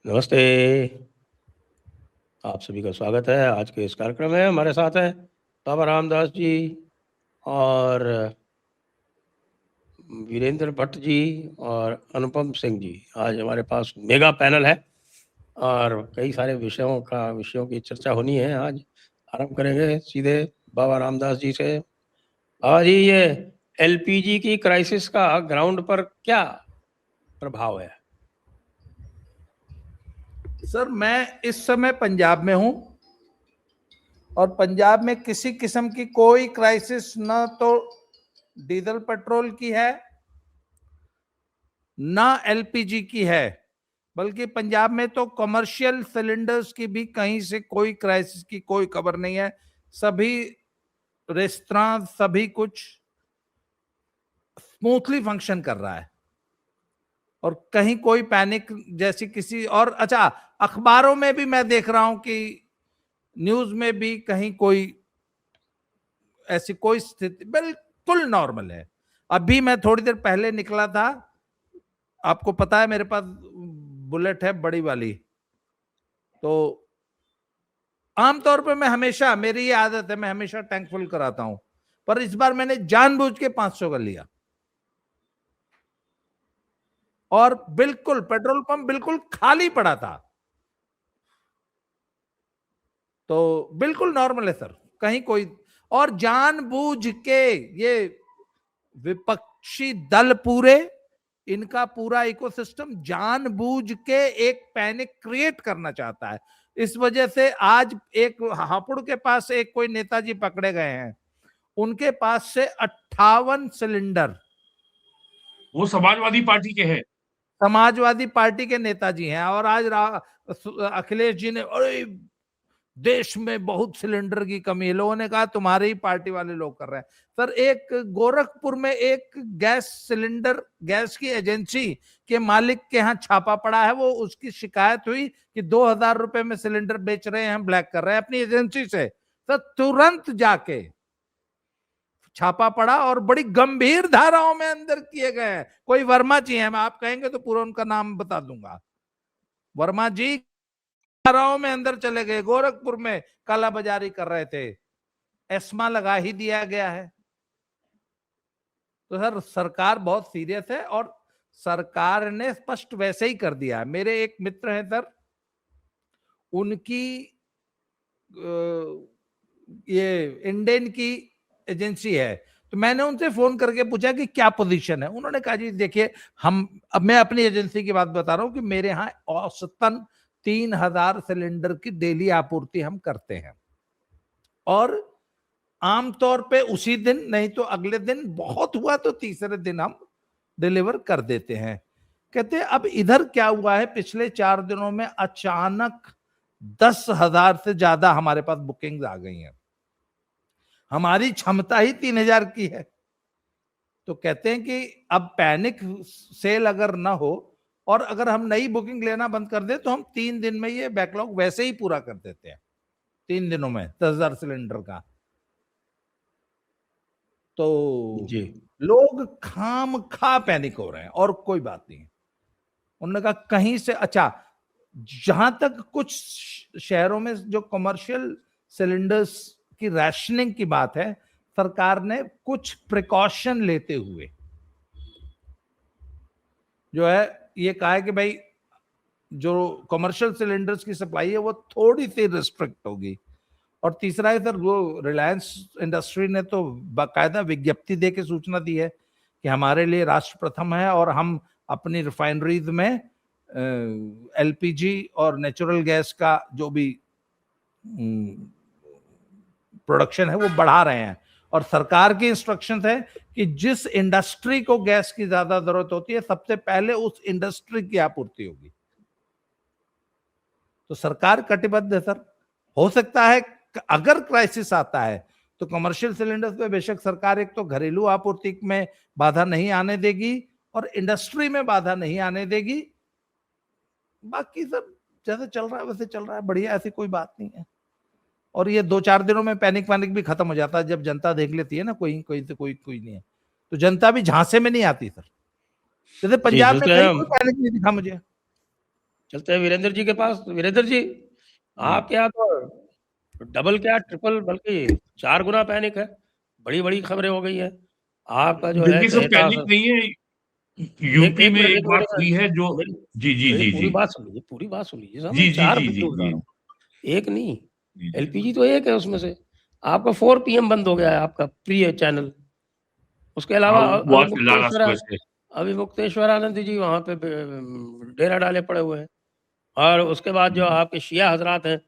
नमस्ते। आप सभी का स्वागत है आज के इस कार्यक्रम में। हमारे साथ हैं बाबा रामदास जी और वीरेंद्र भट्ट जी और अनुपम सिंह जी। आज हमारे पास मेगा पैनल है और कई सारे विषयों की चर्चा होनी है। आज आरंभ करेंगे सीधे बाबा रामदास जी से। बाबा जी, ये एलपीजी की क्राइसिस का ग्राउंड पर क्या प्रभाव है? सर, मैं इस समय पंजाब में हूं और पंजाब में किसी किस्म की कोई क्राइसिस न तो डीजल पेट्रोल की है ना एलपीजी की है, बल्कि पंजाब में तो कमर्शियल सिलेंडर्स की भी कहीं से कोई क्राइसिस की कोई खबर नहीं है। सभी रेस्टोरेंट सभी कुछ स्मूथली फंक्शन कर रहा है और कहीं कोई पैनिक जैसी किसी और अच्छा, अखबारों में भी मैं देख रहा हूं कि न्यूज में भी कहीं कोई ऐसी कोई स्थिति बिल्कुल नॉर्मल है। अभी मैं थोड़ी देर पहले निकला था, आपको पता है मेरे पास बुलेट है बड़ी वाली, तो आमतौर पे मैं हमेशा, मेरी ये आदत है, मैं हमेशा टैंक फुल कराता हूं, पर इस बार मैंने जानबूझ के 500 का लिया और बिल्कुल पेट्रोल पंप बिल्कुल खाली पड़ा था। तो बिल्कुल नॉर्मल है सर, कहीं कोई, और जानबूझ के ये विपक्षी दल पूरे, इनका पूरा इकोसिस्टम जानबूझ के एक पैनिक क्रिएट करना चाहता है। इस वजह से आज एक हापुड़ के पास एक कोई नेताजी पकड़े गए हैं, उनके पास से 58 सिलेंडर, वो समाजवादी पार्टी के हैं, समाजवादी पार्टी के नेताजी हैं। और आज अखिलेश जी ने, अरे देश में बहुत सिलेंडर की कमी है, लोगों ने कहा तुम्हारे ही पार्टी वाले लोग कर रहे हैं। सर, एक गोरखपुर में एक गैस सिलेंडर, गैस की एजेंसी के मालिक के यहाँ छापा पड़ा है। वो उसकी शिकायत हुई कि 2000 रुपए में सिलेंडर बेच रहे हैं, ब्लैक कर रहे हैं अपनी एजेंसी से। सर, तुरंत जाके छापा पड़ा और बड़ी गंभीर धाराओं में अंदर किए गए हैं। कोई वर्मा जी हैं, मैं आप कहेंगे तो पूरा उनका नाम बता दूंगा। वर्मा जी धाराओं में अंदर चले गए, गोरखपुर में काला बाजारी कर रहे थे, एस्मा लगा ही दिया गया है। तो सर, सरकार बहुत सीरियस है और सरकार ने स्पष्ट वैसे ही कर दिया। मेरे एक मित्र हैं सर, उनकी ये इंडेन की एजेंसी है, तो मैंने उनसे फोन करके पूछा कि क्या पोजीशन है। उन्होंने कहा जी देखिए, अब मैं अपनी एजेंसी की बात बता रहा हूं कि मेरे यहाँ औसतन 3000 सिलेंडर की डेली आपूर्ति हम करते हैं और आमतौर पे उसी दिन, नहीं तो अगले दिन, बहुत हुआ तो तीसरे दिन हम डिलीवर कर देते हैं। कहते अब इधर क्या हुआ है, पिछले 4 दिनों में अचानक 10,000 से ज्यादा हमारे पास बुकिंग्स आ गई हैं, हमारी क्षमता ही 3000 की है। तो कहते हैं कि अब पैनिक सेल अगर ना हो और अगर हम नई बुकिंग लेना बंद कर दें तो हम 3 दिन में ये बैकलॉग वैसे ही पूरा कर देते हैं, 3 दिनों में 10,000 सिलेंडर का। तो जी, लोग खाम खा पैनिक हो रहे हैं और कोई बात नहीं। उन्होंने कहा कहीं से, अच्छा, जहां तक कुछ शहरों में जो कमर्शियल सिलेंडर्स की राशनिंग की बात है, सरकार ने कुछ प्रिकॉशन लेते हुए जो है ये कहा है कि भाई जो कमर्शियल सिलेंडर्स की सप्लाई है वो थोड़ी सी रिस्ट्रिक्ट होगी। और तीसरा है सर, वो रिलायंस इंडस्ट्री ने तो बाकायदा विज्ञप्ति दे के सूचना दी है कि हमारे लिए राष्ट्र प्रथम है और हम अपनी रिफाइनरीज में एलपीजी और नेचुरल गैस का जो भी प्रोडक्शन है वो बढ़ा रहे हैं। और सरकार की इंस्ट्रक्शंस है कि जिस इंडस्ट्री को गैस की ज्यादा जरूरत होती है, सबसे पहले उस इंडस्ट्री की आपूर्ति होगी। तो सरकार कटिबद्ध है सर। हो सकता है अगर क्राइसिस आता है तो कमर्शियल सिलेंडर्स पे बेशक सरकार एक तो घरेलू आपूर्ति में बाधा नहीं आने देगी और इंडस्ट्री में बाधा नहीं आने देगी। बाकी सब जैसे चल रहा है वैसे चल रहा है, बढ़िया, ऐसी कोई बात नहीं है। और ये 2-4 दिनों में पैनिक भी खत्म हो जाता है जब जनता देख लेती है ना कोई कोई से कोई नहीं है, तो जनता भी झांसे में नहीं आती सर। जैसे पंजाब में कहीं कोई पैनिक नहीं दिखा मुझे। चलते हैं वीरेंद्र जी के पास। वीरेंद्र जी, आपके यहाँ तो डबल क्या ट्रिपल बल्कि 4 गुना पैनिक है। बड़ी-बड़ी खबरें हो गई हैं। आपका जो है देखिए, सब चहेता पैनिक स नहीं है। एक यूपी एक में मिनट एक एक बात मिनट हुई है जो मेरी जी, जी, मेरी जी, पूरी जी। बात सुन लीजिए साहब, मैं जी, जी, 4 जी, जी, बिंदु बता जी। रहा हूँ, एक नहीं। जी, जी। एलपीजी तो एक है उसमें से। आपका 4 पीएम बंद हो गया है, आपका प्रिय चैनल। उसके हाँ, अलावा वो आज फिलहाल आज सुबह से। अभी मुक्तेश्वरानंद जी वहाँ पे डेरा डाले पड़े हुए हैं। और उसके बाद जो आपके शिया हज़रात हैं,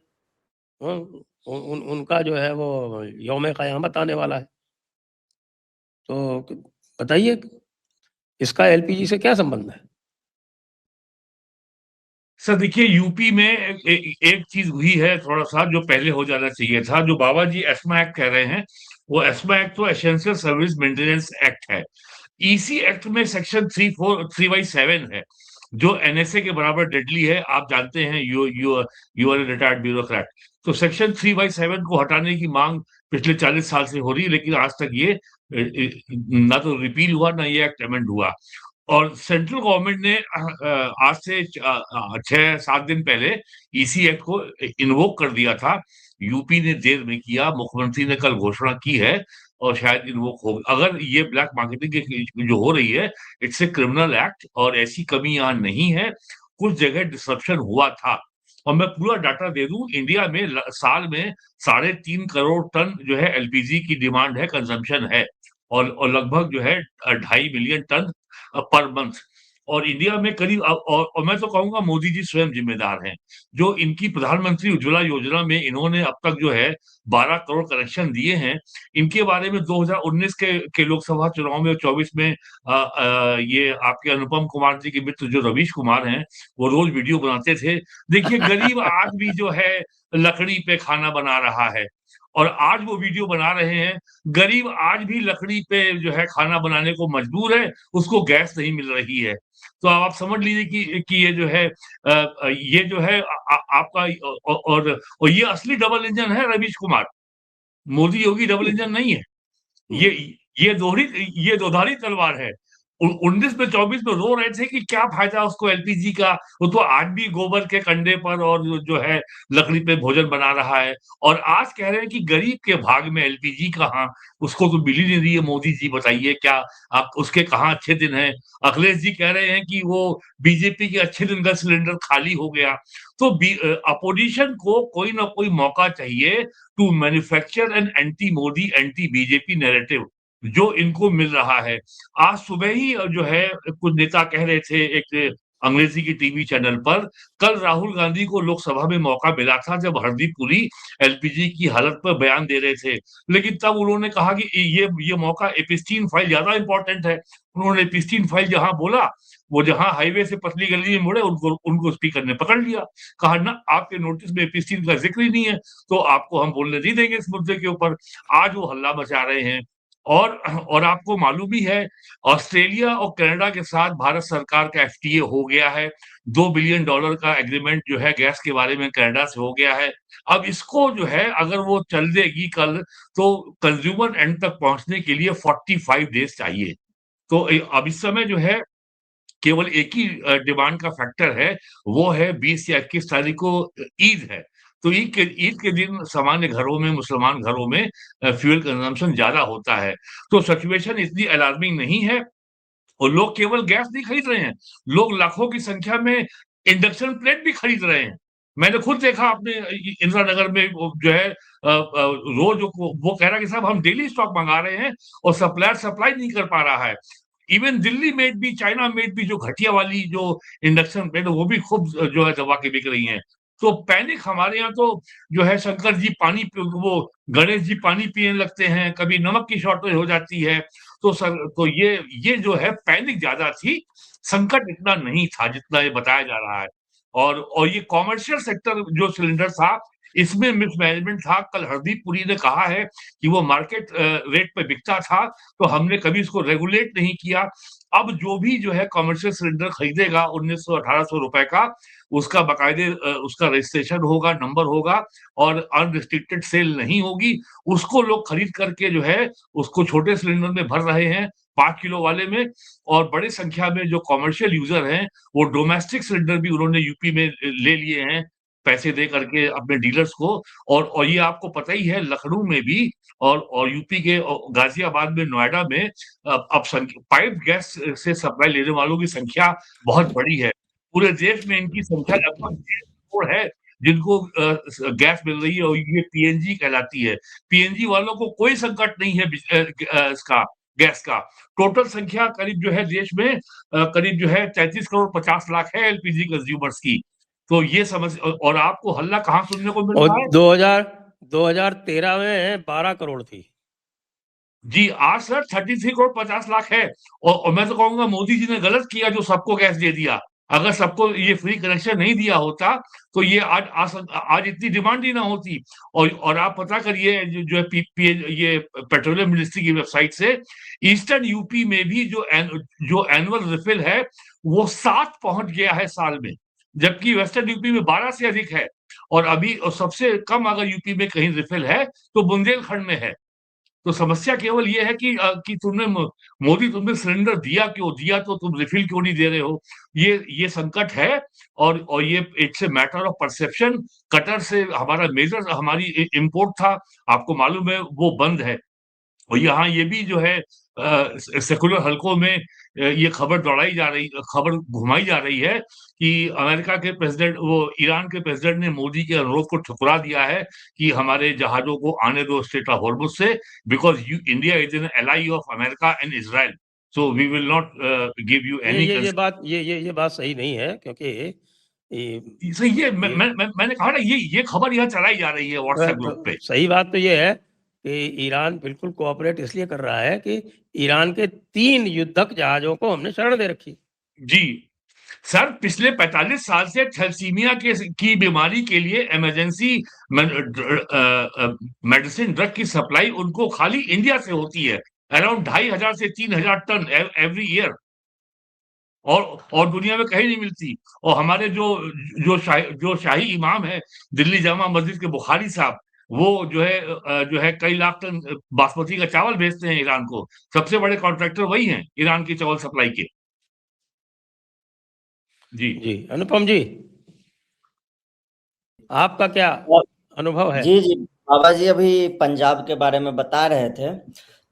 उनका जो है वो यौम क़यामत आने वाला है। तो बताइए, इसका एलपीजी से क्या संबंध है? सर देखिए, यूपी में एक चीज़ हुई है थोड़ा-सा जो पहले हो जाना चाहिए था, जो बाबा जी एस्मा एक्ट कह रहे हैं, वो एस्मा एक्ट तो एसेंशियल सर्विस मेंटेनेंस एक्ट है। इसी एक्ट में सेक्शन 347 है, जो एनएसए के बराबर डेडली है। आप जानते हैं, you are a retired bureaucrat. तो सेक्शन 3/7 को हटाने की माँग पिछले 40 साल से हो रही है, लेकिन आज तक ये ना तो रिपील हुआ, ना ये एक्ट अमेंड हुआ। और सेंट्रल गवर्नमेंट ने आज से 6-7 दिन पहले इसी एक्ट को इन्वोक कर दिया था। यूपी ने देर में किया, मुख्यमंत्री ने कल घोषणा की है और शायद इन्वोक हो। अगर ये ब्लैक मार्केटिंग की जो हो रही है, इट्स ए क्रिमिनल एक्ट और ऐसी कमी यहाँ नहीं है। कुछ जगह डिसरप्शन हुआ था और मैं पूरा डाटा दे दूँ, इंडिया में साल में 3.5 करोड़ टन जो है एलपीजी की डिमांड है, कंजम्पशन है और लगभग जो है 2.5 मिलियन टन पर मंथ। और इंडिया में करीब और मैं तो कहूँगा मोदी जी स्वयं ज़िम्मेदार हैं। जो इनकी प्रधानमंत्री उज्ज्वला योजना में इन्होंने अब तक जो है 12 करोड़ कनेक्शन दिए हैं। इनके बारे में 2019 के लोकसभा चुनाव में और 24 में ये आपके अनुपम कुमार जी के मित्र जो रवीश कुमार हैं, वो रोज़ वीडियो बनाते थे। देखिए, गरीब आदमी जो है लकड़ी पे खाना बना रहा है और आज वो वीडियो बना रहे हैं। गरीब आज भी लकड़ी पे जो है खाना बनाने को मजबूर है, उसको गैस नहीं मिल रही है। तो आप समझ लीजिए कि ये जो है ये जो है आपका और ये असली डबल इंजन है रवीश कुमार। मोदी योगी डबल इंजन नहीं है। हुँ। ये ये ये दोधारी तलवार है। 19 में 24 में रो रहे थे कि क्या फ़ायदा उसको एलपीजी का, वो तो आज भी गोबर के कंडे पर और जो है लकड़ी पे भोजन बना रहा है और आज कह रहे हैं कि गरीब के भाग में एलपीजी कहाँ, उसको तो मिल ही नहीं रही है। मोदी जी बताइए क्या आप उसके कहाँ अच्छे दिन हैं? अखिलेश जी कह रहे हैं कि वो बीजेपी के अच्छे दिन का सिलेंडर खाली हो गया। तो अपोज़िशन को कोई ना कोई मौका चाहिए to manufacture an anti Modi, anti BJP narrative जो इनको मिल रहा है। आज सुबह ही जो है कुछ नेता कह रहे थे एक अंग्रेज़ी की टीवी चैनल पर, कल राहुल गांधी को लोकसभा में मौका मिला था जब हरदीप पुरी एलपीजी की हालत पर बयान दे रहे थे। लेकिन तब उन्होंने कहा कि ये मौका एपिस्टीन फाइल ज़्यादा इम्पोर्टेंट है। उन्होंने एपिस्टीन फाइल जहाँ बोला, वो जहाँ हाईवे से पतली गली में मुड़े उनको स्पीकर ने पकड़ लिया। कहा ना आपके नोटिस में एपिस्टीन का ज़िक्र ही नहीं है, तो आपको हम बोलने नहीं देंगे इस मुद्दे के ऊपर। आज वो हल्ला मचा रहे हैं और आपको मालूम ही है ऑस्ट्रेलिया और कनाडा के साथ भारत सरकार का एफटीए हो गया है। $2 बिलियन का एग्रीमेंट जो है गैस के बारे में कनाडा से हो गया है। अब इसको जो है अगर वो चल देगी कल तो कंज्यूमर एंड तक पहुँचने के लिए 45 डेज़ चाहिए। तो अब इस समय जो है केवल एक ही डिमांड का फैक्टर है, वो है 20 या 21 तारीख को ईद है। तो ईद के दिन सामान्य घरों में, मुसलमान घरों में फ्यूल कंजम्पशन ज़्यादा होता है। तो सिचुएशन इतनी अलार्मिंग नहीं है और लोग केवल गैस नहीं खरीद रहे हैं, लोग लाखों की संख्या में इंडक्शन प्लेट भी खरीद रहे हैं। मैंने खुद देखा अपने इंदिरा नगर में वो जो है रोज़ वो कह रहा है कि साहब हम डेली स्टॉक मँगा रहे हैं और सप्लायर सप्लाई नहीं कर पा रहा है। इवन दिल्ली मेड भी, चाइना मेड भी जो घटिया वाली जो इंडक्शन प्लेट है, वो भी खूब जो है दबा के बिक रही हैं। तो पैनिक हमारे यहाँ तो जो है शंकर जी वो गणेश जी पानी पीने लगते हैं, कभी नमक की शॉर्टेज हो जाती है। तो ये जो है पैनिक ज़्यादा थी, संकट इतना नहीं था जितना ये बताया जा रहा है। और ये कमर्शियल सेक्टर जो सिलेंडर था, इसमें मिसमैनेजमेंट था। कल हरदीप पुरी ने कहा है कि वो मार्केट रेट पे बिकता था, तो हमने कभी इसको रेगुलेट नहीं किया। अब जो भी जो है कमर्शियल सिलेंडर खरीदेगा 1900-1800 रुपए का, उसका बाकायदे उसका रजिस्ट्रेशन होगा, नंबर होगा और अनरिस्ट्रिक्टेड सेल नहीं होगी। उसको लोग खरीद करके जो है, उसको छोटे सिलेंडर में भर रहे हैं 5 किलो वाले में, और बड़ी संख्या में जो कमर्शियल यूजर हैं वो डोमेस्टिक सिलेंडर भी उन्होंने यूपी में ले लिए हैं पैसे दे करके अपने डीलर्स को। और ये आपको पता ही है लखनऊ में भी और यूपी के गाजियाबाद में, नोएडा में अब पाइप गैस से सप्लाई लेने वालों की संख्या बहुत बड़ी है। पूरे देश में इनकी संख्या लगभग 1.5 करोड़ है जिनको गैस मिल रही है, और ये पीएनजी कहलाती है। पीएनजी वालों को कोई संकट नहीं है इसका गैस का। टोटल संख्या करीब जो है देश में करीब जो है 33 करोड़ 50 लाख है एलपीजी कंज्यूमर्स की। तो ये समझ, और आपको हल्ला कहाँ सुनने को मिल रहा है? 2013 में 12 करोड़ थी जी, आज सर 33 करोड़ 50 लाख है। और मैं तो कहूंगा मोदी जी ने गलत किया जो सबको गैस दे दिया। अगर सबको ये फ्री कनेक्शन नहीं दिया होता तो ये आज इतनी डिमांड ही ना होती। और आप पता करिए जो है ये पेट्रोलियम मिनिस्ट्री की वेबसाइट से, ईस्टर्न यूपी में भी जो एनुअल रिफिल है वो 7 पहुंच गया है साल में, जबकि वेस्टर्न यूपी में 12 से अधिक है। और अभी सबसे कम अगर यूपी में कहीं रिफिल है तो बुंदेलखंड में है। तो समस्या केवल ये है कि मोदी तुमने सिलेंडर दिया क्यों? दिया तो तुम रिफिल क्यों नहीं दे रहे हो? ये संकट है। और ये it's a matter of perception. Qatar से हमारा मेजर हमारी इंपोर्ट था, आपको मालूम है वो बंद है। और यहाँ ये भी जो है सेकुलर हलकों में ये खबर घुमाई जा रही है कि अमेरिका के प्रेसिडेंट, वो ईरान के प्रेसिडेंट ने मोदी के अनुरोध को ठुकरा दिया है कि हमारे जहाजों को आने दो स्ट्रेट ऑफ हॉर्मुज से, because India is an ally of America and Israel, so we will not give you any. ये बात सही नहीं है, क्योंकि सही ये मैंने कहा ना, ये खबर यहाँ चलाई जा रही है व्हाट्सएप ग्रुप पे। सही बात तो ये है कि ईरान बिल्कुल कोऑपरेट इसलिए कर रहा है कि ईरान के 3 युद्धक जहाजों को हमने शरण दे रखी। जी सर, पिछले 45 साल से थैलेसीमिया की बीमारी के लिए इमरजेंसी मेडिसिन ड्रग की सप्लाई उनको खाली इंडिया से होती है, अराउंड 2,500 से 3,000 टन एवरी ईयर, और दुनिया में कहीं नहीं मिलती। और हमारे जो शाही इमाम है दिल्ली जामा मस्जिद के बुखारी साहब, वो जो है कई लाख टन बासमती का चावल भेजते हैं ईरान को। सबसे बड़े कॉन्ट्रैक्टर वही हैं ईरान की चावल सप्लाई के। जी अनुपम जी, आपका क्या अनुभव है? जी बाबा जी अभी पंजाब के बारे में बता रहे थे,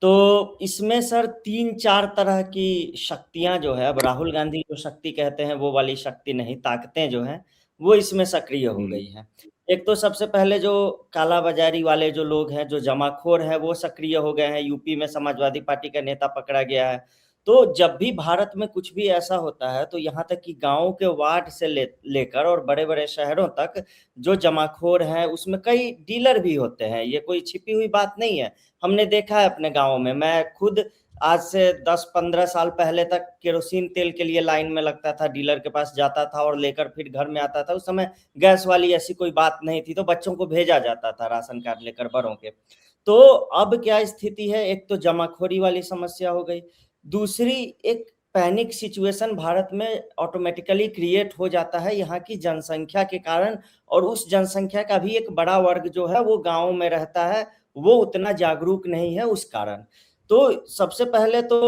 तो इसमें सर 3-4 तरह की शक्तियां जो है, अब राहुल गांधी जो शक्ति कहते हैं वो वाली शक्ति नहीं, ताकतें जो हैं वो इसमें सक्रिय हो गई हैं। एक तो सबसे पहले जो कालाबाजारी वाले जो लोग हैं, जो जमाखोर हैं, वो सक्रिय हो गए हैं। यूपी में समाजवादी पार्टी का नेता पकड़ा गया है। तो जब भी भारत में कुछ भी ऐसा होता है तो यहाँ तक कि गाँव के वार्ड से लेकर और बड़े-बड़े शहरों तक जो जमाखोर हैं उसमें कई डीलर भी होते हैं। ये कोई छिपी हुई बात नहीं है। हमने देखा है अपने गाँव में। मैं खुद आज से 10-15 साल पहले तक केरोसिन तेल के लिए लाइन में लगता था, डीलर के पास जाता था और लेकर फिर घर में आता था। उस समय गैस वाली ऐसी कोई बात नहीं थी, तो बच्चों को भेजा जाता था राशन कार्ड लेकर बड़ों के। तो अब क्या स्थिति है, एक तो जमाखोरी वाली समस्या हो गई, दूसरी एक पैनिक सिचुएशन भारत में ऑटोमेटिकली क्रिएट हो जाता है यहाँ की जनसंख्या के कारण। और उस जनसंख्या का भी एक बड़ा वर्ग जो है वो गाँव में रहता है, वो उतना जागरूक नहीं है उस कारण। तो सबसे पहले तो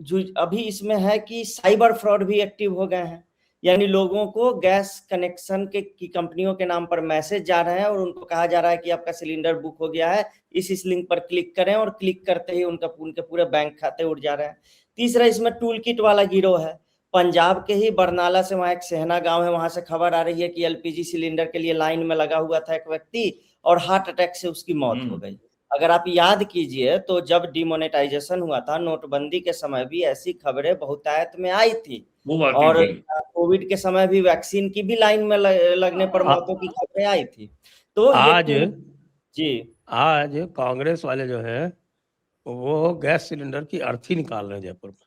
जो अभी इसमें है कि साइबर फ्रॉड भी एक्टिव हो गए हैं, यानी लोगों को गैस कनेक्शन की कंपनियों के नाम पर मैसेज जा रहे हैं और उनको कहा जा रहा है कि आपका सिलेंडर बुक हो गया है, इस लिंक पर क्लिक करें, और क्लिक करते ही उनके पूरे बैंक खाते उड़ जा रहे हैं। तीसरा इसमें टूल किट वाला गिरोह है। पंजाब के ही बरनाला से वहाँ एक सहना गांव है, वहां से खबर आ रही है कि एलपीजी सिलेंडर के लिए लाइन में लगा हुआ था एक व्यक्ति और हार्ट अटैक से उसकी मौत हो गई। अगर आप याद कीजिए तो जब डिमोनेटाइजेशन हुआ था, नोटबंदी के समय भी ऐसी खबरें बहुतायत में आई थी, और कोविड के समय भी वैक्सीन की भी लाइन में लगने पर मौतों की खबरें आई थी। तो आज कांग्रेस वाले जो है वो गैस सिलेंडर की अर्थी निकाल रहे हैं जयपुर में।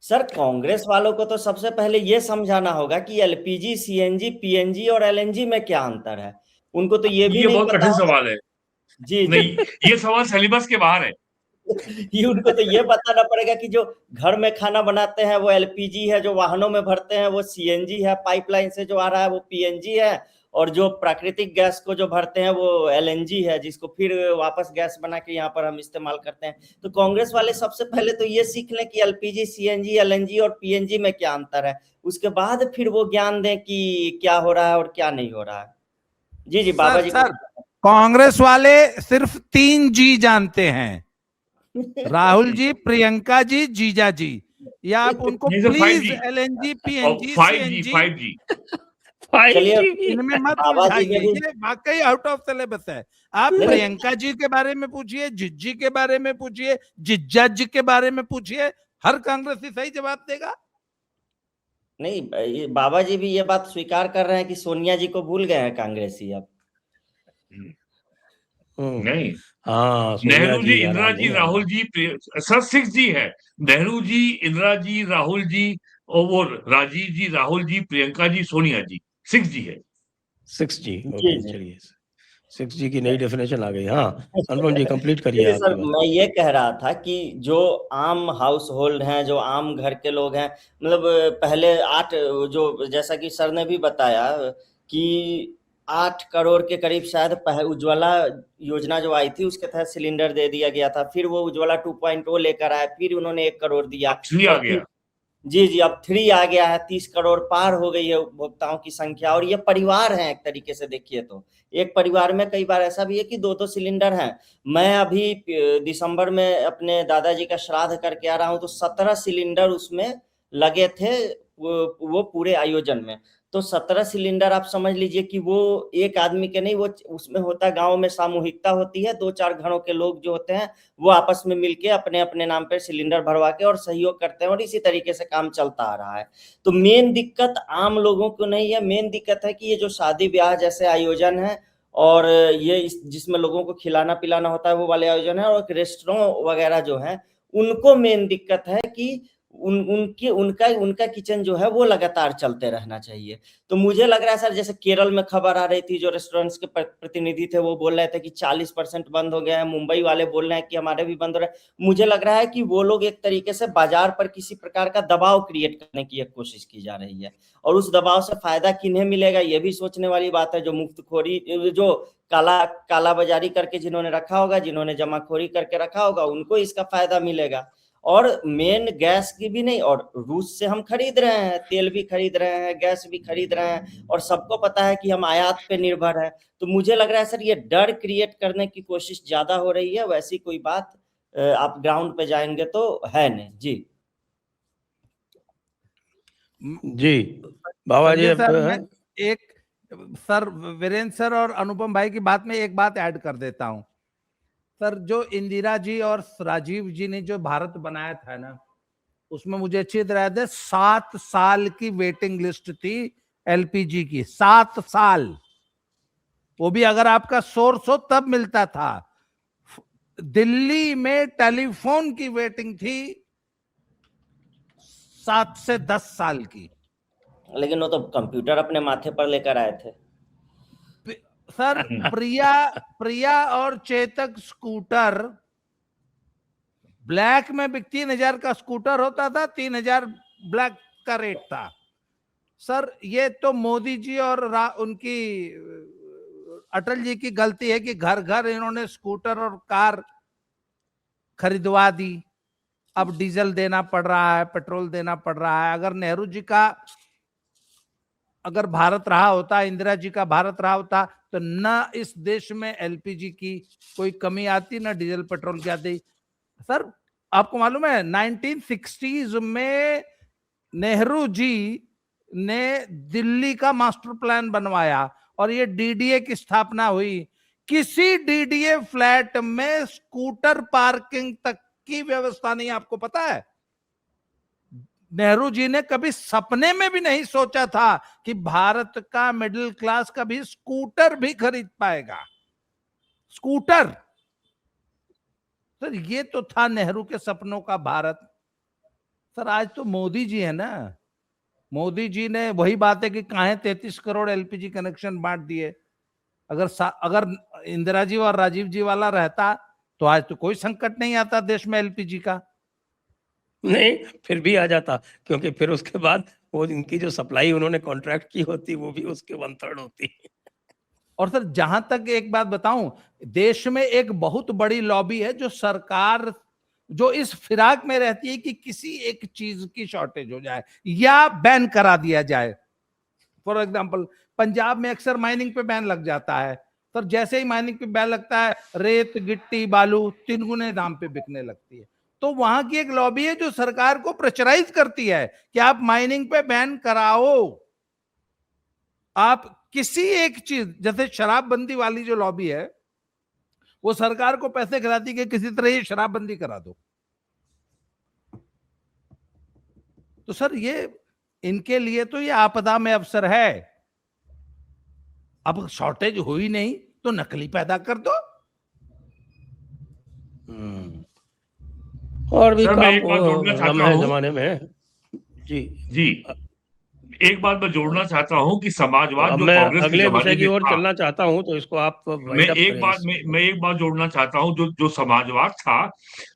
सर कांग्रेस वालों को तो सबसे पहले ये समझाना होगा कि एलपीजी, सीएनजी, पीएनजी और एलएनजी में क्या अंतर है। उनको तो ये भी नहीं बहुत कठिन सवाल है। जी नहीं, ये सवाल सिलेबस के बाहर है। ये उनको तो ये बताना पड़ेगा कि जो घर में खाना बनाते हैं वो एलपीजी है, जो वाहनों में भरते हैं वो सीएनजी है, पाइपलाइन से जो आ रहा है वो पीएनजी है, और जो प्राकृतिक गैस को जो भरते हैं वो एलएनजी है, जिसको फिर वापस गैस बना के यहाँ पर हम इस्तेमाल करते हैं। तो कांग्रेस वाले सबसे पहले तो ये सीख लें कि एलपीजी, सीएनजी, एलएनजी और पीएनजी में क्या अंतर है, उसके बाद फिर वो ज्ञान दें कि क्या हो रहा है और क्या नहीं हो रहा है। जी जी बाबा जी। सर, कांग्रेस वाले सिर्फ 3 जी जानते हैं, राहुल जी, प्रियंका जी, जीजा जी, या आप उनको नहीं सर, प्लीज 5G एलएनजी, और पीएनजी, 5G सीएनजी 5G चलिए, 5G भी इनमें मत बाबा जी उलझाइए, ने भी- ये वाकई आउट ऑफ सिलेबस है। आप नहीं, प्रियंका जी के बारे में पूछिए, जिज्जी के बारे में पूछिए, जिज्जा जी के बारे में पूछिए, हर कांग्रेसी सही जवाब देगा। नहीं, ये बाबा जी भी ये बात स्वीकार कर रहे हैं कि सोनिया जी को भूल गए हैं कांग्रेसी अब। नहीं, हाँ, सोनिया नेहरू जी, जी का इंदिरा नाम जी, नहीं राहुल आया। जी, सर 6G है। नेहरू जी, इंदिरा जी, राहुल जी और वो राजीव जी, राहुल जी, प्रियंका जी, सोनिया जी, 6G है। 6G, जी ओके, जी। चलिए 6G की नई डेफिनेशन आ गई। हाँ, अनुपम जी कंप्लीट करिए देखिए आपकी सर, बात। मैं ये कह रहा था कि जो आम हाउस होल्ड हैं, जो आम घर के लोग हैं, मतलब पहले 8, जो जैसा कि सर ने भी बताया कि 8 करोड़ के करीब शायद उज्ज्वला योजना जो आई थी उसके तहत सिलेंडर दे दिया गया था। फिर वो उज्ज्वला 2.0 लेकर आए, फिर उन्होंने 1 करोड़ दिया। अब 3 आ और गया। जी जी, अब 3 आ गया है, 30 करोड़ पार हो गई है उपभोक्ताओं की संख्या। और ये परिवार है, एक तरीके से देखिए तो एक परिवार में कई बार ऐसा भी है कि 2-2 सिलेंडर हैं। मैं अभी दिसंबर में अपने दादाजी का श्राद्ध करके आ रहा हूँ, तो 17 सिलेंडर उसमें लगे थे, वो पूरे आयोजन में। तो 17 सिलेंडर आप समझ लीजिए कि वो एक आदमी के नहीं, वो उसमें होता है, गांव में सामूहिकता होती है, 2-4 घरों के लोग जो होते हैं वो आपस में मिलके अपने अपने नाम पे सिलेंडर भरवा के और सहयोग करते हैं, और इसी तरीके से काम चलता आ रहा है। तो मेन दिक्कत आम लोगों को नहीं है, मेन दिक्कत है कि ये जो शादी ब्याह जैसे आयोजन है और ये जिसमें लोगों को खिलाना पिलाना होता है वो वाले आयोजन है, और रेस्टोरेंट वगैरह जो है उनको मेन दिक्कत है कि उनका किचन जो है वो लगातार चलते रहना चाहिए। तो मुझे लग रहा है सर, जैसे केरल में खबर आ रही थी, जो रेस्टोरेंट्स के प्रतिनिधि थे वो बोल रहे थे कि 40% बंद हो गए हैं, मुंबई वाले बोल रहे हैं कि हमारे भी बंद हो रहे हैं। मुझे लग रहा है कि वो लोग एक तरीके से बाजार पर किसी प्रकार का दबाव क्रिएट करने की एक कोशिश की जा रही है, और उस दबाव से फायदा किन्हें मिलेगा ये भी सोचने वाली बात है। जो मुफ्तखोरी, जो काला बाजारी करके जिन्होंने रखा होगा, जिन्होंने जमाखोरी करके रखा होगा, उनको इसका फायदा मिलेगा। और मेन गैस की भी नहीं, और रूस से हम खरीद रहे हैं, तेल भी खरीद रहे हैं, गैस भी खरीद रहे हैं, और सबको पता है कि हम आयात पे निर्भर है। तो मुझे लग रहा है सर, ये डर क्रिएट करने की कोशिश ज्यादा हो रही है, वैसी कोई बात आप ग्राउंड पे जाएंगे तो है नहीं। जी जी बाबा जी, संजय अब सर, मैं एक सर, वीरेंद्र सर और अनुपम भाई की बात में एक बात ऐड कर देता हूं। सर, जो इंदिरा जी और राजीव जी ने जो भारत बनाया था ना, उसमें मुझे अच्छी तरह याद है, 7 साल की वेटिंग लिस्ट थी एलपीजी की, 7 साल। वो भी अगर आपका सोर्स हो तब मिलता था। दिल्ली में टेलीफोन की वेटिंग थी 7 से 10 साल की। लेकिन वो तो कंप्यूटर अपने माथे पर लेकर आए थे सर, प्रिया और चेतक स्कूटर ब्लैक में 3,000 का स्कूटर होता था, 3,000 ब्लैक का रेट था। सर, ये तो मोदी जी और उनकी अटल जी की गलती है कि घर घर इन्होंने स्कूटर और कार खरीदवा दी। अब डीजल देना पड़ रहा है, पेट्रोल देना पड़ रहा है। अगर नेहरू जी का अगर भारत रहा होता, इंदिरा जी का भारत रहा होता, तो न इस देश में एलपीजी की कोई कमी आती, न डीजल पेट्रोल की आती। सर, आपको मालूम है 1960s में नेहरू जी ने दिल्ली का मास्टर प्लान बनवाया और ये डीडीए की स्थापना हुई। किसी डीडीए फ्लैट में स्कूटर पार्किंग तक की व्यवस्था नहीं, आपको पता है? नेहरू जी ने कभी सपने में भी नहीं सोचा था कि भारत का मिडिल क्लास कभी स्कूटर भी खरीद पाएगा। स्कूटर, सर, ये तो था नेहरू के सपनों का भारत। सर, आज तो मोदी जी है ना, मोदी जी ने वही बात है कि काहे 33 करोड़ एलपीजी कनेक्शन बांट दिए। अगर इंदिरा जी और राजीव जी वाला रहता तो आज तो कोई संकट नहीं आता देश में एलपीजी का। नहीं, फिर भी आ जाता, क्योंकि फिर उसके बाद वो इनकी जो सप्लाई उन्होंने कॉन्ट्रैक्ट की होती वो भी उसके 1/3 होती। और सर जहां तक एक बात बताऊं, देश में एक बहुत बड़ी लॉबी है जो सरकार जो इस फिराक में रहती है कि किसी एक चीज की शॉर्टेज हो जाए या बैन करा दिया जाए। फॉर एग्जाम्पल पंजाब में अक्सर माइनिंग पे बैन लग जाता है, तो जैसे ही माइनिंग पे बैन लगता है रेत गिट्टी बालू 3 गुने दाम पे बिकने लगती है। तो वहां की एक लॉबी है जो सरकार को प्रेशराइज करती है कि आप माइनिंग पे बैन कराओ। आप किसी एक चीज, जैसे शराबबंदी वाली जो लॉबी है वो सरकार को पैसे खिलाती कि किसी तरह ये शराबबंदी करा दो। तो सर ये इनके लिए तो ये आपदा में अवसर है। अब शॉर्टेज हुई नहीं तो नकली पैदा कर दो। और भी सर मैं काम एक बात जोड़ना गम चाहता है हूँ। जमाने में जी। जी, एक बात मैं जोड़ना चाहता हूँ कि समाजवाद अब जो मैं कांग्रेस के अगले जमाने विषय की में ओर था, चलना चाहता हूं, तो इसको आप वाइंड अप करें इस चीज को। मैं एक बात जोड़ना चाहता हूँ, जो जो समाजवाद था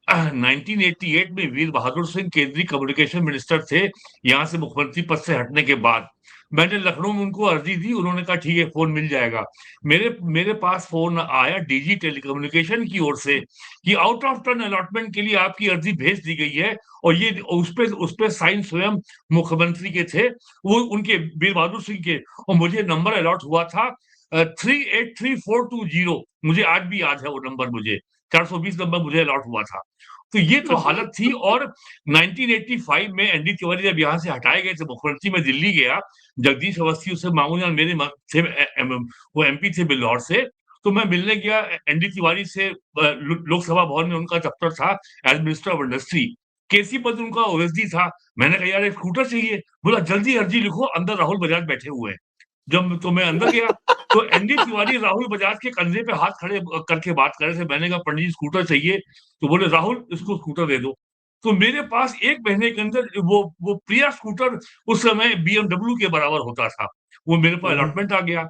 1988 में वीर बहादुर सिंह केंद्रीय कम्युनिकेशन मिनिस्टर थे, यहाँ से मुख्यमंत्री पद से हटने के बाद मैंने लखनऊ में उनको अर्जी दी, उन्होंने कहा ठीक है फोन मिल जाएगा। मेरे मेरे पास फोन आया डीजी टेलीकम्युनिकेशन की ओर से कि आउट ऑफ टर्न अलॉटमेंट के लिए आपकी अर्जी भेज दी गई है, और ये उस पे साइन स्वयं मुख्यमंत्री के थे, वो उनके वीर बहादुर सिंह के, और मुझे नंबर अलॉट हुआ था 383420। मुझे आज भी याद है वो नंबर, मुझे 420 नंबर मुझे अलॉट हुआ था। तो ये तो हालत थी। और 1985 में एनडी तिवारी जब यहाँ से हटाए गए थे मुख्यमंत्री, में दिल्ली गया, जगदीश अवस्थी उससे मामूली मेरे थे, वो एमपी थे बिल्लौर से, तो मैं मिलने गया एनडी तिवारी से लोकसभा भवन में, उनका दफ्तर था एज मिनिस्टर ऑफ इंडस्ट्री। केसी पद उनका ओएसडी था। मैंने कहा यार एक स्कूटर चाहिए। बोला जल्दी अर्जी लिखो, अंदर राहुल बजाज बैठे हुए हैं। जब तो मैं अंदर गया तो एनडी तिवारी राहुल बजाज के कंधे पे हाथ खड़े करके बात कर रहे थे। मैंने कहा पंडित जी स्कूटर चाहिए, तो बोले राहुल इसको स्कूटर दे दो। तो मेरे पास 1 महीने के अंदर वो प्रिया स्कूटर, उस समय बीएमडब्ल्यू के बराबर होता था, वो मेरे पास अलॉटमेंट आ गया।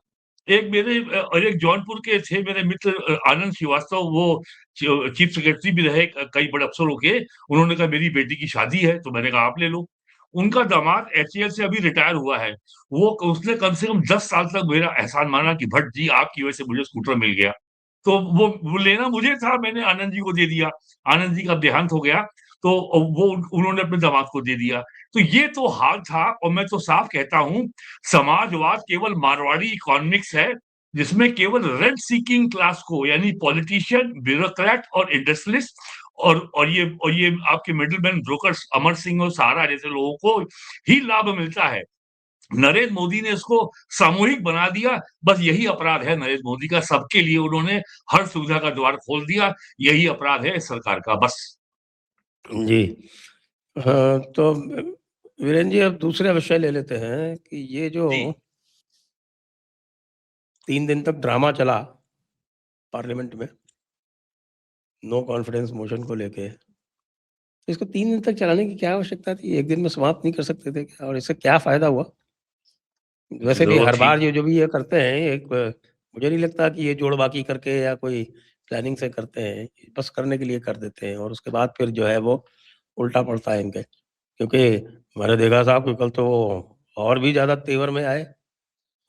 एक मेरे और एक जौनपुर के थे मेरे मित्र आनंद श्रीवास्तव, वो चीफ सेक्रेटरी भी रहे कई बड़े अफसरों के। उन्होंने कहा मेरी बेटी की शादी है, तो मैंने कहा आप ले लो। उनका दामाद एचएएल से अभी रिटायर हुआ है, वो उसने कम से कम 10 साल तक मेरा एहसान माना कि भट्ट जी आपकी वजह से मुझे स्कूटर मिल गया। तो वो लेना मुझे था, मैंने आनंद जी को दे दिया। आनंद जी का देहांत हो गया, तो वो उन्होंने अपने दामाद को दे दिया। तो ये तो हाल था। और मैं तो साफ कहता हूं, समाजवाद केवल मारवाड़ी इकोनॉमिक्स है, जिसमें केवल रेंट सीकिंग क्लास को, यानी पॉलिटिशियन, ब्यूरोक्रेट और इंडस्ट्रियलिस्ट और ये आपके मिडिलमैन ब्रोकर्स अमर सिंह और सहारा जैसे लोगों को ही लाभ मिलता है। नरेंद्र मोदी ने इसको सामूहिक बना दिया। बस यही अपराध है नरेंद्र मोदी का, सबके लिए उन्होंने हर सुविधा का द्वार खोल दिया। यही अपराध है इस सरकार का, बस। जी हाँ, तो वीरेंद्र जी अब दूसरा विषय ले लेते हैं कि ये जो जी 3 दिन तक ड्रामा चला पार्लियामेंट में नो कॉन्फिडेंस मोशन को लेके, तो इसको 3 दिन तक चलाने की क्या आवश्यकता थी? 1 दिन में समाप्त नहीं कर सकते थे क्या? और इससे क्या फायदा हुआ? वैसे भी जरूर हर थी। बार जो भी ये करते हैं, एक मुझे नहीं लगता कि ये जोड़ बाकी करके या कोई प्लानिंग से करते हैं, बस करने के लिए कर देते हैं, और उसके बाद फिर जो है वो उल्टा पड़ता है इनके। क्योंकि मैंने देखा साहब कि कल तो वो और भी ज़्यादा तेवर में आए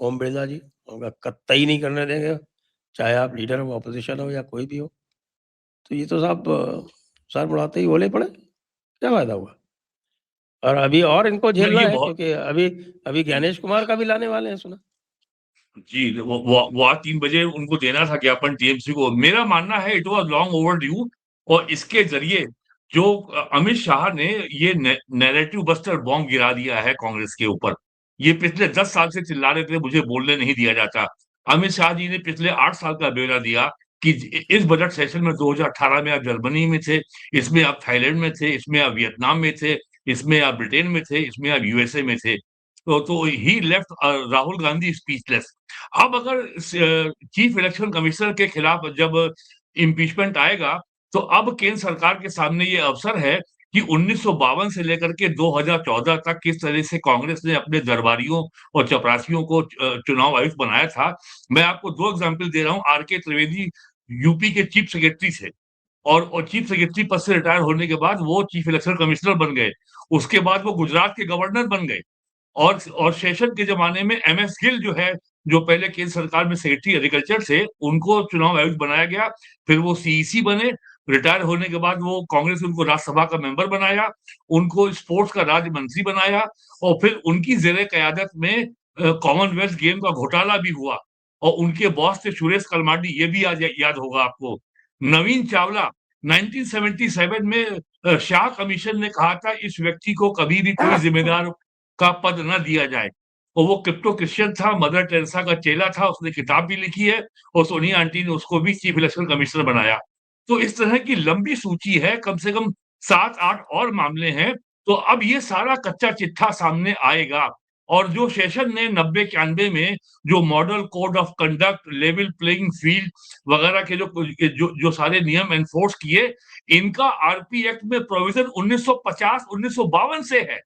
ओम बिरला जी, उनका कतई नहीं करने देंगे, चाहे आप लीडर ऑफ ऑपोजिशन हो या कोई भी हो। तो ये तो साहब सर मुड़ाते ही ओले पड़े, क्या फ़ायदा हुआ? और अभी और इनको झेलना ये है, बहुत क्योंकि अभी ज्ञानेश कुमार का भी लाने वाले हैं सुना। जी, वो आज 3 बजे उनको देना था ज्ञापन टीएमसी को। मेरा मानना है इट वाज लॉन्ग ओवरड्यू, और इसके ज़रिए जो अमित शाह ने ये नैरेटिव बस्टर बॉम्ब गिरा दिया है कांग्रेस के ऊपर। ये पिछले 10 साल से चिल्ला रहे थे मुझे बोलने नहीं दिया जाता। अमित शाह जी ने पिछले 8 साल का ब्यौरा दिया कि इस बजट सेशन में 2018 में आप जर्मनी में थे, इसमें आप थाईलैंड में थे, इसमें आप वियतनाम में थे, इसमें आप ब्रिटेन में थे, इसमें आप यूएसए में थे। तो ही लेफ्ट राहुल गांधी स्पीचलेस। अब अगर चीफ इलेक्शन कमिश्नर के खिलाफ जब इम्पीचमेंट आएगा, तो अब केंद्र सरकार के सामने ये अवसर है कि 1952 से लेकर के 2014 तक किस तरह से कांग्रेस ने अपने दरबारियों और चपरासियों को चुनाव आयुक्त बनाया था। मैं आपको 2 एग्जांपल दे रहा हूं। आरके त्रिवेदी यूपी के चीफ सेक्रेटरी थे, और चीफ सेक्रेटरी पद से रिटायर होने के बाद वो चीफ इलेक्शन कमिश्नर बन गए। उसके बाद वो गुजरात के गवर्नर बन गए। और सेशन के जमाने में एमएस गिल जो है जो पहले केंद्र सरकार में सेक्रेटरी एग्रीकल्चर थे, उनको चुनाव आयुक्त बनाया गया। फिर वो सीईसी बने। रिटायर होने के बाद वो कांग्रेस ने उनको राज्यसभा का मेंबर बनाया, उनको स्पोर्ट्स का राज्य मंत्री बनाया, और फिर उनकी ज़ेरे क़यादत में कॉमनवेल्थ गेम का घोटाला भी हुआ, और उनके बॉस थे सुरेश कलमाडी, ये भी याद होगा आपको। नवीन चावला 1977 में शाह कमीशन ने कहा था इस व्यक्ति को कभी भी कोई जिम्मेदार का पद न दिया जाए, और वो क्रिप्टो क्रिश्चियन था, मदर टेरेसा का चेला था, उसने किताब भी लिखी है, और सोनिया आंटी ने उसको भी चीफ इलेक्शन कमिश्नर बनाया। तो इस तरह की लंबी सूची है, कम से कम 7-8 और मामले हैं। तो अब ये सारा कच्चा चिट्ठा सामने आएगा, और जो सेशन ने 90-91 में जो model code of conduct, level playing field वगैरह के जो सारे नियम एनफोर्स किए, इनका आरपी एक्ट में प्रोविजन 1950-1952 से है।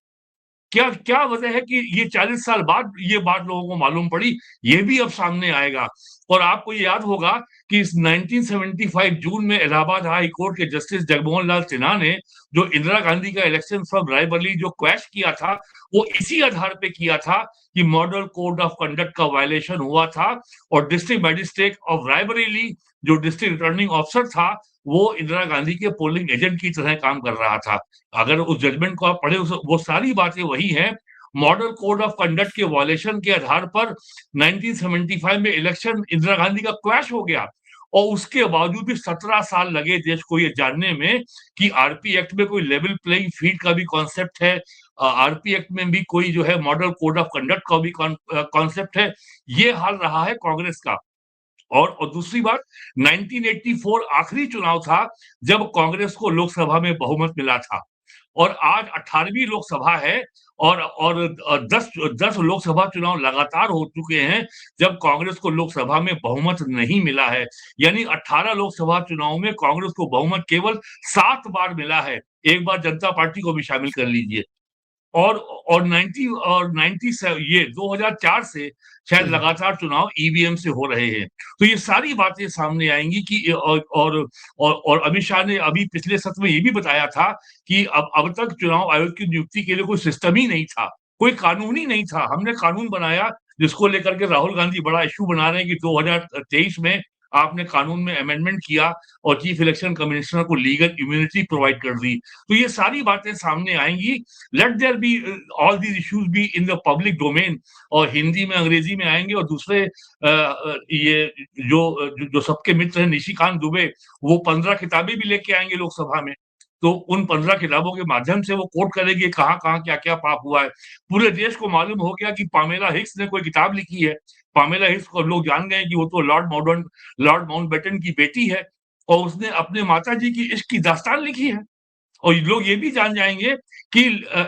क्या वजह है कि ये 40 साल बाद ये बात लोगों को मालूम पड़ी, ये भी अब सामने आएगा। और आपको ये याद होगा कि इस 1975 जून में इलाहाबाद हाई कोर्ट के जस्टिस जगमोहन लाल सिन्हा ने जो इंदिरा गांधी का इलेक्शन फ्रॉम रायबरेली जो क्वैश किया था, वो इसी आधार पे किया था कि मॉडल कोड ऑफ कंडक्ट का वायलेशन हुआ था, और डिस्ट्रिक्ट मजिस्ट्रेट ऑफ रायबरेली जो डिस्ट्रिक्ट रिटर्निंग ऑफिसर था, वो इंदिरा गांधी के पोलिंग एजेंट की तरह काम कर रहा था। अगर उस जजमेंट को आप पढ़े, वो सारी बातें वही हैं। मॉडल कोड ऑफ कंडक्ट के वायलेशन के आधार पर 1975 में इलेक्शन इंदिरा गांधी का क्रैश हो गया, और उसके बावजूद भी 17 साल लगे देश को ये जानने में कि आरपी एक्ट में कोई लेवल प्लेइंग फील्ड का भी कॉन्सेप्ट है, आरपी एक्ट में भी कोई जो है मॉडल कोड ऑफ कंडक्ट का भी कॉन्सेप्ट है। ये हाल रहा है कांग्रेस का। और दूसरी बात, 1984 आखिरी चुनाव था जब कांग्रेस को लोकसभा में बहुमत मिला था, और आज 18वीं लोकसभा है, और 10 लोकसभा चुनाव लगातार हो चुके हैं जब कांग्रेस को लोकसभा में बहुमत नहीं मिला है। यानी 18 लोकसभा चुनाव में कांग्रेस को बहुमत केवल 7 बार मिला है। एक बार जनता पार्टी को भी शामिल कर लीजिए। और 2004 से शायद लगातार चुनाव ईवीएम से हो रहे हैं। तो ये सारी बातें सामने आएंगी कि और अमित शाह ने अभी पिछले सत्र में ये भी बताया था कि अब तक चुनाव आयोग की नियुक्ति के लिए कोई सिस्टम ही नहीं था, कोई कानून ही नहीं था। हमने कानून बनाया, जिसको लेकर के राहुल गांधी बड़ा इश्यू बना रहे हैं कि 2023 में आपने कानून में अमेंडमेंट किया और चीफ इलेक्शन कमिश्नर को लीगल इम्यूनिटी प्रोवाइड कर दी। तो ये सारी बातें सामने आएंगी। Let there be all these issues be in the public domain, और हिंदी में, अंग्रेजी में आएंगे। और दूसरे ये जो सबके मित्र हैं निशिकांत दुबे, वो 15 किताबें भी लेके आएंगे लोकसभा में। तो उन 15 किताबों के माध्यम से वो कोट करेंगे कहाँ क्या पाप हुआ है। पूरे देश को मालूम हो गया कि पामेला हिक्स ने कोई किताब लिखी है। पामेला हिक्स को लोग जान गए कि वो तो लॉर्ड माउंटबेटन की बेटी है, और उसने अपने माता जी की इश्क की दास्तान लिखी है। और लोग ये भी जान जाएंगे कि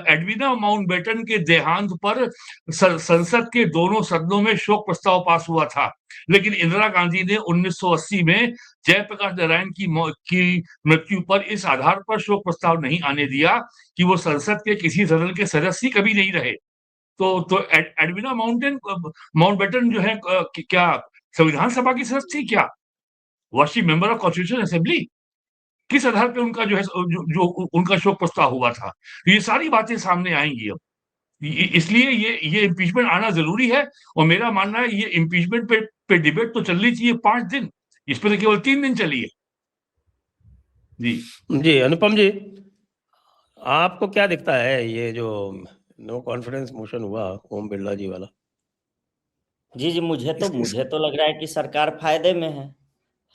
एडविना माउंटबेटन के देहांत पर संसद के दोनों सदनों में शोक प्रस्ताव पास हुआ था, लेकिन इंदिरा गांधी ने 1980 में जयप्रकाश नारायण की मृत्यु पर इस आधार पर शोक प्रस्ताव नहीं आने दिया कि वो संसद के किसी सदन के सदस्य कभी नहीं रहे। तो एडविना माउंटबेटन जो है क्या संविधान सभा की सदस्य थी क्या? Was she member of constitution assembly? किस आधार पे उनका जो है जो उनका शोक प्रस्ताव हुआ था? तो ये सारी बातें सामने आएंगी अब। इसलिए ये इम्पीचमेंट आना जरूरी है, और मेरा मानना है ये इम्पीचमेंट पे डिबेट तो चलनी चाहिए 5 दिन, इस पे तो केवल 3 दिन चली है। जी अनुपम जी, आपको क्या दिखता है ये जो नो कॉन्फिडेंस मोशन हुआ ओम बिरला जी वाला? जी मुझे तो लग रहा है कि सरकार फायदे में है।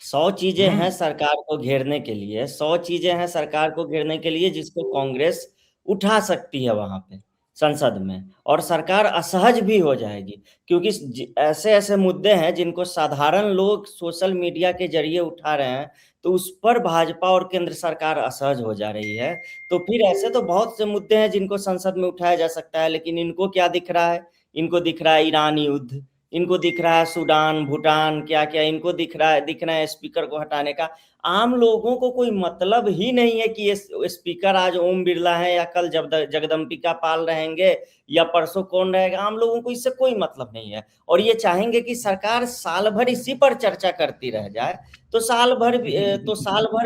100 चीजें हैं सरकार को घेरने के लिए, 100 चीजें हैं सरकार को घेरने के लिए जिसको कांग्रेस उठा सकती है वहां पे संसद में, और सरकार असहज भी हो जाएगी, क्योंकि ऐसे ऐसे मुद्दे हैं जिनको साधारण लोग सोशल मीडिया के जरिए उठा रहे हैं, तो उस पर भाजपा और केंद्र सरकार असहज हो जा रही है। तो फिर ऐसे तो बहुत से मुद्दे हैं जिनको संसद में उठाया जा सकता है, लेकिन इनको क्या दिख रहा है? इनको दिख रहा है ईरान युद्ध, इनको दिख रहा है सूडान, भूटान, क्या क्या इनको दिख रहा है स्पीकर को हटाने का। आम लोगों को कोई मतलब ही नहीं है कि ये स्पीकर आज ओम बिरला है या कल जगदम्बिका पाल रहेंगे या परसों कौन रहेगा। आम लोगों को इससे कोई मतलब नहीं है, और ये चाहेंगे कि सरकार साल भर इसी पर चर्चा करती रह जाए, तो साल भर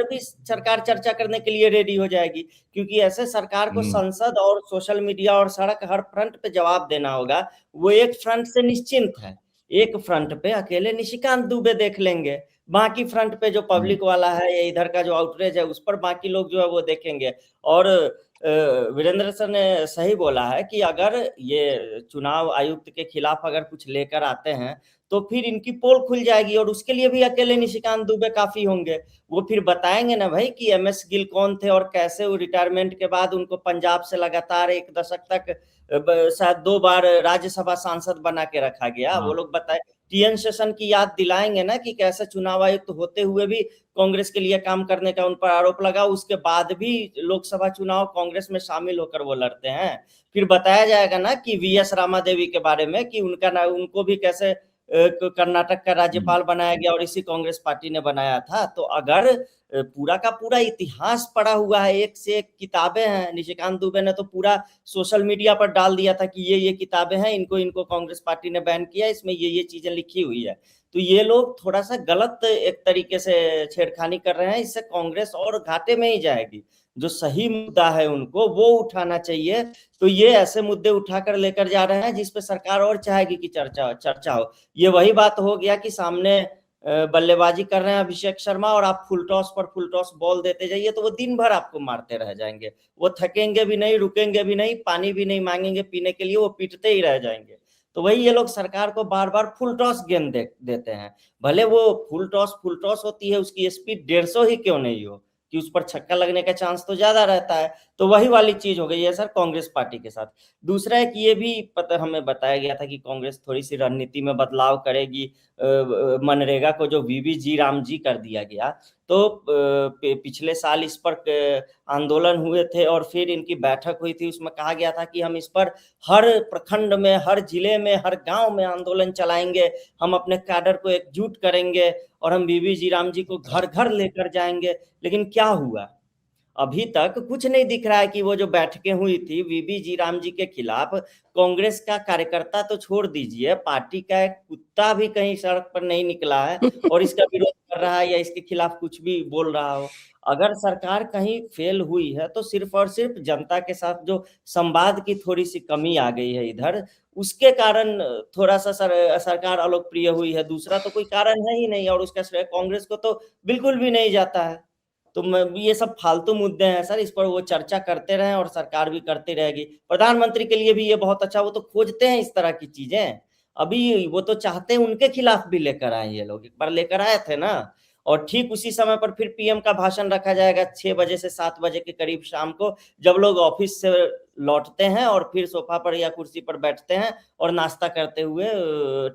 भी सरकार चर्चा करने के लिए रेडी हो जाएगी, क्योंकि ऐसे सरकार को संसद और सोशल मीडिया और सड़क हर फ्रंट पे जवाब देना होगा। वो एक फ्रंट से निश्चिंत है, एक फ्रंट पे अकेले निशिकांत दुबे देख लेंगे, बाकी फ्रंट पे जो पब्लिक वाला है या इधर का जो आउटरीच है उस पर बाकी लोग जो है वो देखेंगे। और वीरेंद्र सर ने सही बोला है कि अगर ये चुनाव आयुक्त के खिलाफ अगर कुछ लेकर आते हैं तो फिर इनकी पोल खुल जाएगी और उसके लिए भी अकेले निशिकांत दुबे काफी होंगे। वो फिर बताएंगे ना भाई कि MS गिल कौन थे और कैसे वो रिटायरमेंट के बाद उनको पंजाब से लगातार 1 दशक तक शायद 2 बार राज्यसभा सांसद बना के रखा गया। वो लोग बताए, TN शेषन की याद दिलाएंगे ना कि कैसे चुनाव आयुक्त होते हुए भी कांग्रेस के लिए काम करने का उन पर आरोप लगा, उसके बाद भी लोकसभा चुनाव कांग्रेस में शामिल होकर वो लड़ते हैं। फिर बताया जाएगा ना कि VS रामादेवी के बारे में कि उनको भी कैसे कर्नाटक का राज्यपाल बनाया गया और इसी कांग्रेस पार्टी ने बनाया था। तो अगर पूरा का पूरा इतिहास पड़ा हुआ है, एक से एक किताबें हैं। निशिकांत दुबे ने तो पूरा सोशल मीडिया पर डाल दिया था कि ये किताबें हैं, इनको कांग्रेस पार्टी ने बैन किया, इसमें ये चीजें लिखी हुई है। तो ये लोग थोड़ा सा गलत एक तरीके से छेड़खानी कर रहे हैं, इससे कांग्रेस और घाटे में ही जाएगी। जो सही मुद्दा है उनको वो उठाना चाहिए। तो ये ऐसे मुद्दे उठाकर लेकर जा रहे हैं जिसपे सरकार और चाहेगी कि चर्चा हो। ये वही बात हो गया कि सामने बल्लेबाजी कर रहे हैं अभिषेक शर्मा और आप फुल टॉस पर फुल टॉस बॉल देते जाइए तो वो दिन भर आपको मारते रह जाएंगे। वो थकेंगे भी नहीं, रुकेंगे भी नहीं, पानी भी नहीं मांगेंगे पीने के लिए, वो पीटते ही रह जाएंगे। तो वही ये लोग सरकार को बार बार फुल टॉस गेंद देते हैं। भले वो फुल टॉस होती है, उसकी स्पीड 150 ही क्यों नहीं हो कि उस पर छक्का लगने का चांस तो ज्यादा रहता है। तो वही वाली चीज हो गई है सर कांग्रेस पार्टी के साथ। दूसरा एक ये भी पता हमें बताया गया था कि कांग्रेस थोड़ी सी रणनीति में बदलाव करेगी। मनरेगा को जो VV जी राम जी कर दिया गया, तो पिछले साल इस पर आंदोलन हुए थे और फिर इनकी बैठक हुई थी, उसमें कहा गया था कि हम इस पर हर प्रखंड में, हर जिले में, हर गांव में आंदोलन चलाएंगे, हम अपने कैडर को एकजुट करेंगे और हम VV जी राम जी को घर घर लेकर जाएंगे। लेकिन क्या हुआ? अभी तक कुछ नहीं दिख रहा है कि वो जो बैठकें हुई थी VV जी राम जी के खिलाफ, कांग्रेस का कार्यकर्ता तो छोड़ दीजिए, पार्टी का एक कुत्ता भी कहीं सड़क पर नहीं निकला है और इसका विरोध कर रहा है या इसके खिलाफ कुछ भी बोल रहा हो। अगर सरकार कहीं फेल हुई है तो सिर्फ और सिर्फ जनता के साथ जो संवाद की थोड़ी सी कमी आ गई है इधर, उसके कारण थोड़ा सा सरकार अलोकप्रिय हुई है। दूसरा तो कोई कारण है ही नहीं और उसका श्रेय कांग्रेस को तो बिल्कुल भी नहीं जाता है। तो ये सब फालतू मुद्दे हैं सर, इस पर वो चर्चा करते रहें और सरकार भी करती रहेगी। प्रधानमंत्री के लिए भी ये बहुत अच्छा, वो तो खोजते हैं इस तरह की चीजें। अभी वो तो चाहते हैं उनके खिलाफ भी लेकर आए, ये लोग एक बार लेकर आए थे ना। और ठीक उसी समय पर फिर PM का भाषण रखा जाएगा 6 बजे से 7 बजे के करीब शाम को, जब लोग ऑफिस से लौटते हैं और फिर सोफा पर या कुर्सी पर बैठते हैं और नाश्ता करते हुए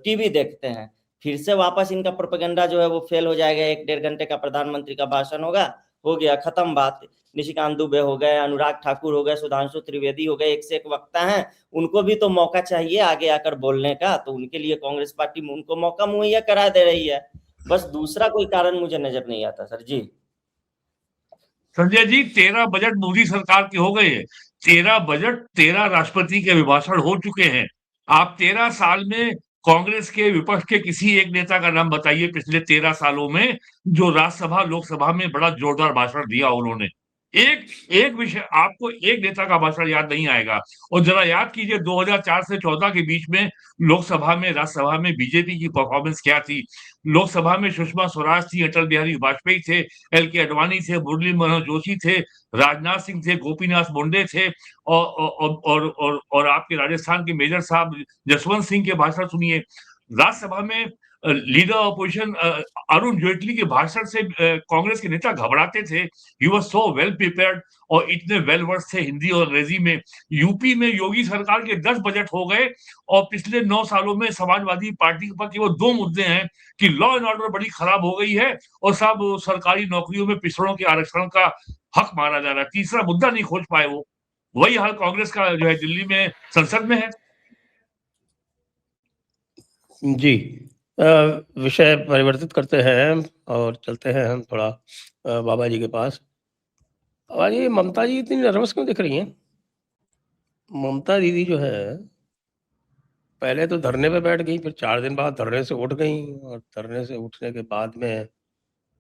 TV देखते हैं। फिर से वापस इनका प्रोपेगेंडा जो है वो फेल हो जाएगा। 1-1.5 घंटे का प्रधानमंत्री का भाषण होगा, हो गया खत्म बात। निशिकांत दुबे हो गए, अनुराग ठाकुर हो गए, सुधांशु त्रिवेदी हो गए, एक से एक वक्ता हैं, उनको भी तो मौका चाहिए आगे आकर बोलने का। तो उनके लिए कांग्रेस पार्टी उनको मौका मुहैया करा दे रही है। बस दूसरा कोई कारण मुझे नजर नहीं आता सर जी। संजय जी, 13 बजट मोदी सरकार के हो गए हैं। 13 बजट 13 राष्ट्रपति के अभिभाषण हो चुके हैं। आप 13 साल में कांग्रेस के विपक्ष के किसी एक नेता का नाम बताइए पिछले 13 सालों में जो राज्यसभा लोकसभा में बड़ा जोरदार भाषण दिया उन्होंने। एक विषय आपको एक नेता का भाषण याद नहीं आएगा। और जरा याद कीजिए 2004 से 14 के बीच में लोकसभा में, राज्यसभा में बीजेपी की परफॉर्मेंस क्या थी। लोकसभा में सुषमा स्वराज थी, अटल बिहारी वाजपेयी थे, LK आडवाणी थे, मुरली मनोहर जोशी थे, राजनाथ सिंह थे, गोपीनाथ मुंडे थे और आपके राजस्थान के मेजर साहब जसवंत सिंह के भाषण सुनिए। राज्यसभा में लीडर ऑपोजिशन अरुण जेटली के भाषण से कांग्रेस के नेता घबराते थे। He was so well prepared और इतने वेल वर्स थे हिंदी और अंग्रेजी में। यूपी में योगी सरकार के 10 बजट हो गए और पिछले 9 सालों में समाजवादी पार्टी पर केवल 2 मुद्दे हैं कि लॉ एंड ऑर्डर बड़ी खराब हो गई है और सब सरकारी नौकरियों में पिछड़ों के आरक्षण का हक मारा जा रहा है। तीसरा मुद्दा नहीं खोज पाए वो। वही हाल कांग्रेस का जो है दिल्ली में संसद में है। जी, विषय परिवर्तित करते हैं और चलते हैं हम थोड़ा बाबा जी के पास। बाबा जी, ममता जी इतनी नर्वस क्यों दिख रही हैं? ममता दीदी जो है पहले तो धरने पे बैठ गई, फिर 4 दिन बाद धरने से उठ गई और धरने से उठने के बाद में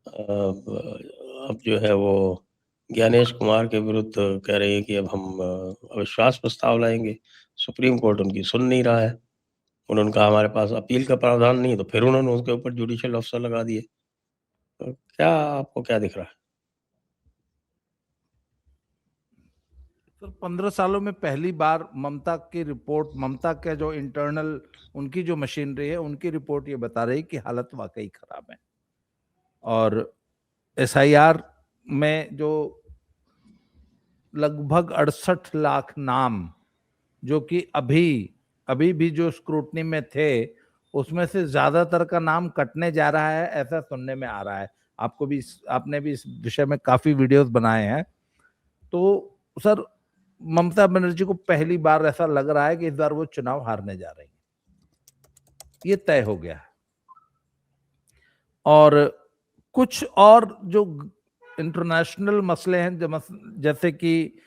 अब जो है वो ज्ञानेश कुमार के विरुद्ध कह रही है कि अब हम अविश्वास प्रस्ताव लाएंगे। सुप्रीम कोर्ट उनकी सुन नहीं रहा है। उन्होंने कहा हमारे पास अपील का प्रावधान नहीं है, तो फिर उन्होंने उसके ऊपर जुडिशियल ऑफिसर लगा दिए। तो क्या आपको क्या दिख रहा है? सर 15 सालों में पहली बार ममता की रिपोर्ट, ममता के जो इंटरनल उनकी जो मशीनरी है, उनकी रिपोर्ट ये बता रही कि हालत वाकई खराब है। और एसआईआर में जो लगभग 68 लाख नाम जो कि अभी भी जो स्क्रूटनी में थे, उसमें से ज्यादातर का नाम कटने जा रहा है, ऐसा सुनने में आ रहा है। आपने भी इस विषय में काफी वीडियोस बनाए हैं। तो सर ममता बनर्जी को पहली बार ऐसा लग रहा है कि इस बार वो चुनाव हारने जा रही है, ये तय हो गया है। और कुछ और जो इंटरनेशनल मसले हैं, जैसे कि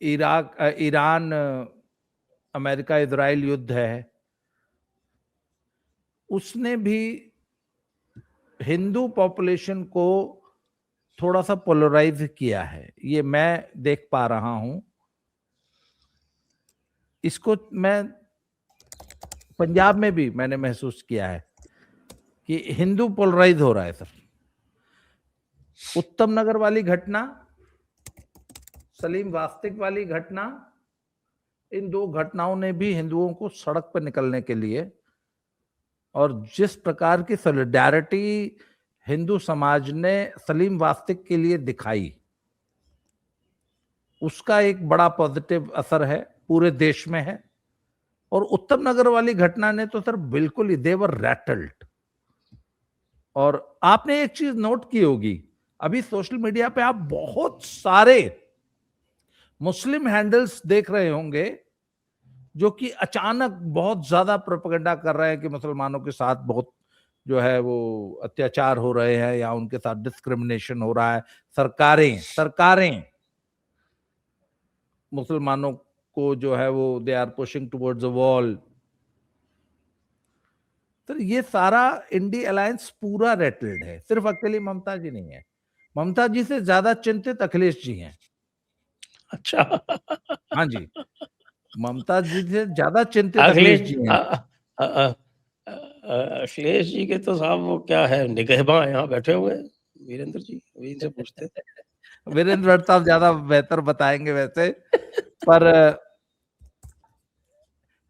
ईरान अमेरिका इजराइल युद्ध है, उसने भी हिंदू पॉपुलेशन को थोड़ा सा पोलराइज किया है, ये मैं देख पा रहा हूं। इसको मैं पंजाब में भी मैंने महसूस किया है कि हिंदू पोलराइज हो रहा है सर। उत्तम नगर वाली घटना, सलीम वास्तिक वाली घटना, इन दो घटनाओं ने भी हिंदुओं को सड़क पर निकलने के लिए, और जिस प्रकार की सॉलिडेरिटी हिंदू समाज ने सलीम वास्तिक के लिए दिखाई, उसका एक बड़ा पॉजिटिव असर है, पूरे देश में है। और उत्तम नगर वाली घटना ने तो सर बिल्कुल ही देवर रैटल्ड। और आपने एक चीज नोट की होगी, अभी सोशल मीडिया पे आप बहुत सारे मुस्लिम हैंडल्स देख रहे होंगे जो कि अचानक बहुत ज्यादा प्रोपेगेंडा कर रहे हैं कि मुसलमानों के साथ बहुत जो है वो अत्याचार हो रहे हैं या उनके साथ डिस्क्रिमिनेशन हो रहा है। सरकारें मुसलमानों को जो है वो they are pushing towards a wall. तो ये सारा इंडी अलायंस पूरा रेटल्ड है, सिर्फ अकेली ममता जी नहीं है। ममता जी से ज्यादा चिंतित अखिलेश जी हैं। अच्छा। हाँ जी, ममता जी से ज्यादा चिंतित अखिलेश जी हैं। अखिलेश जी के तो साहब वो क्या है, निगहबान यहाँ बैठे हुए हैं, वीरेंद्र जी, अभी इनसे पूछते हैं। वीरेंद्र भट्ट साहब ज्यादा बेहतर बताएंगे वैसे, पर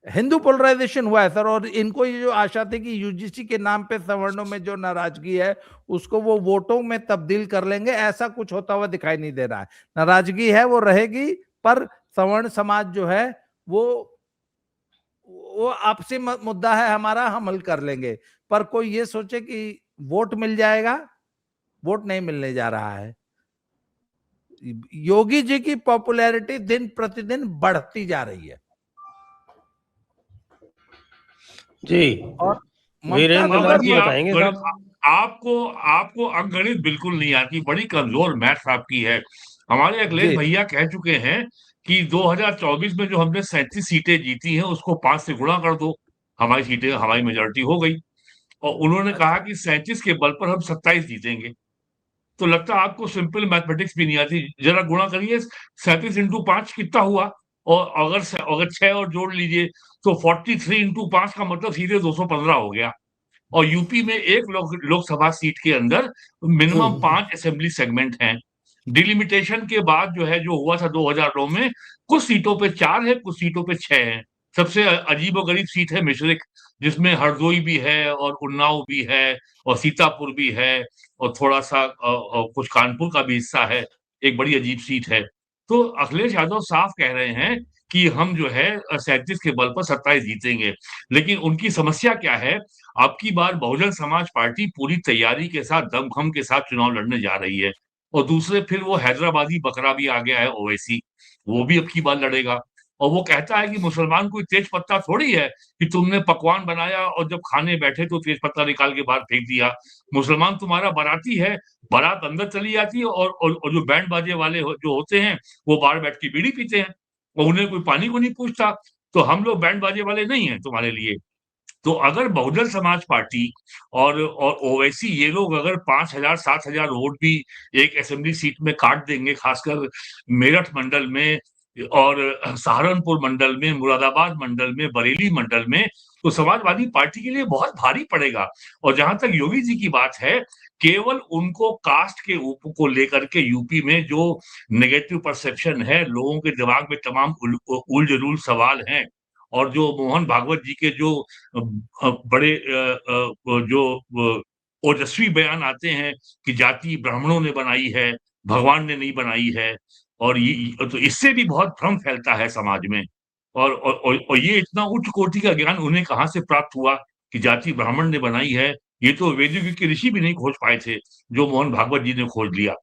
हिंदू पोलराइजेशन हुआ है सर। और इनको ये जो आशा थी कि यूजीसी के नाम पे सवर्णों में जो नाराजगी है उसको वो वोटों में तब्दील कर लेंगे, ऐसा कुछ होता हुआ दिखाई नहीं दे रहा है। नाराजगी है वो रहेगी, पर सवर्ण समाज जो है वो आपसी मुद्दा है हमारा, हम हल कर लेंगे। पर कोई ये सोचे कि वोट मिल जाएगा, वोट नहीं मिलने जा रहा है। योगी जी की पॉपुलैरिटी दिन प्रतिदिन बढ़ती जा रही है। जी, और वीरेंद्र ममता नाथ जी जी बताएंगे साहब। आपको अंकगणित बिल्कुल नहीं आती, बड़ी कमजोर मैथ्स आपकी है। हमारे अखिलेश जी भैया कह चुके हैं कि 2024 में जो हमने 37 सीटें जीती हैं उसको 5 से गुणा कर दो, हमारी सीटें, हमारी मेजोरिटी हो गई। और उन्होंने कहा कि 37 के बल पर हम 27 जीतेंगे। तो लगता है आपको सिंपल मैथमेटिक्स भी नहीं आती। जरा गुणा करिए, 37 इंटू 5 कितना हुआ, और अगर 6 और जोड़ लीजिए तो 43 इंटू 5 का मतलब सीधे 215 हो गया। और यूपी में एक लोकसभा सीट के अंदर मिनिमम 5 असेंबली सेगमेंट हैं। डिलिमिटेशन के बाद जो है, जो हुआ था 2009 में, कुछ सीटों पे 4 है, कुछ सीटों पे 6 है। सबसे अजीबोगरीब सीट है मिश्रिक, जिसमें हरदोई भी है और उन्नाव भी है और सीतापुर भी है और थोड़ा सा कुछ कानपुर का भी हिस्सा है। एक बड़ी अजीब सीट है। तो अखिलेश यादव साफ कह रहे हैं कि हम जो है 37 के बल पर 27 जीतेंगे। लेकिन उनकी समस्या क्या है, अब की बार बहुजन समाज पार्टी पूरी तैयारी के साथ, दमखम के साथ चुनाव लड़ने जा रही है। और दूसरे फिर वो हैदराबादी बकरा भी आ गया है, ओवैसी, वो भी अब की बार लड़ेगा। और वो कहता है कि मुसलमान कोई तेज पत्ता थोड़ी है कि तुमने पकवान बनाया और जब खाने बैठे तो तेज पत्ता निकाल के बाहर फेंक दिया। मुसलमान तुम्हारा बाराती है, बारात अंदर चली जाती है और जो बैंड बाजे वाले जो होते हैं वो बाहर बैठ के बीड़ी पीते हैं और उन्हें कोई पानी को नहीं पूछता। तो हम लोग बैंड बाजे वाले नहीं हैं तुम्हारे लिए। तो अगर बहुजन समाज पार्टी और ओवैसी, ये लोग अगर 5,000 7,000 वोट भी एक असेंबली सीट में काट देंगे, खासकर मेरठ मंडल में और सहारनपुर मंडल में, मुरादाबाद मंडल में, बरेली मंडल में, तो समाजवादी पार्टी के लिए बहुत भारी पड़ेगा। और जहां तक योगी जी की बात है, केवल उनको कास्ट के को लेकर के यूपी में जो नेगेटिव परसेप्शन है, लोगों के दिमाग में तमाम उलझुल सवाल हैं, और जो मोहन भागवत जी के जो बड़े जो ओजस्वी बयान आते हैं कि जाति ब्राह्मणों ने बनाई है, भगवान ने नहीं बनाई है, और ये तो इससे भी बहुत भ्रम फैलता है समाज में। और ये इतना उच्च कोटि का ज्ञान उन्हें कहाँ से प्राप्त हुआ कि जाति ब्राह्मण ने बनाई है? ये तो वैदिक युग के ऋषि भी नहीं खोज पाए थे, जो मोहन भागवत जी ने खोज लिया।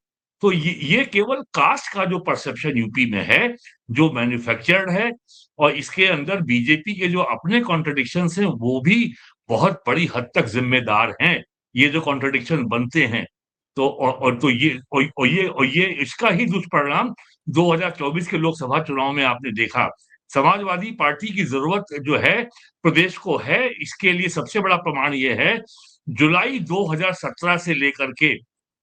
तो ये केवल कास्ट का जो परसेप्शन यूपी में है, जो मैन्युफैक्चर्ड है, और इसके अंदर बीजेपी के जो अपने कॉन्ट्रडिक्शंस हैं, वो भी बहुत बड़ी हद तक जिम्मेदार हैं, ये जो कॉन्ट्रडिक्शन बनते हैं। तो तो ये इसका ही दुष्परिणाम 2024 के लोकसभा चुनाव में आपने देखा। समाजवादी पार्टी की जरूरत जो है प्रदेश को है, इसके लिए सबसे बड़ा प्रमाण ये है, जुलाई 2017 से लेकर के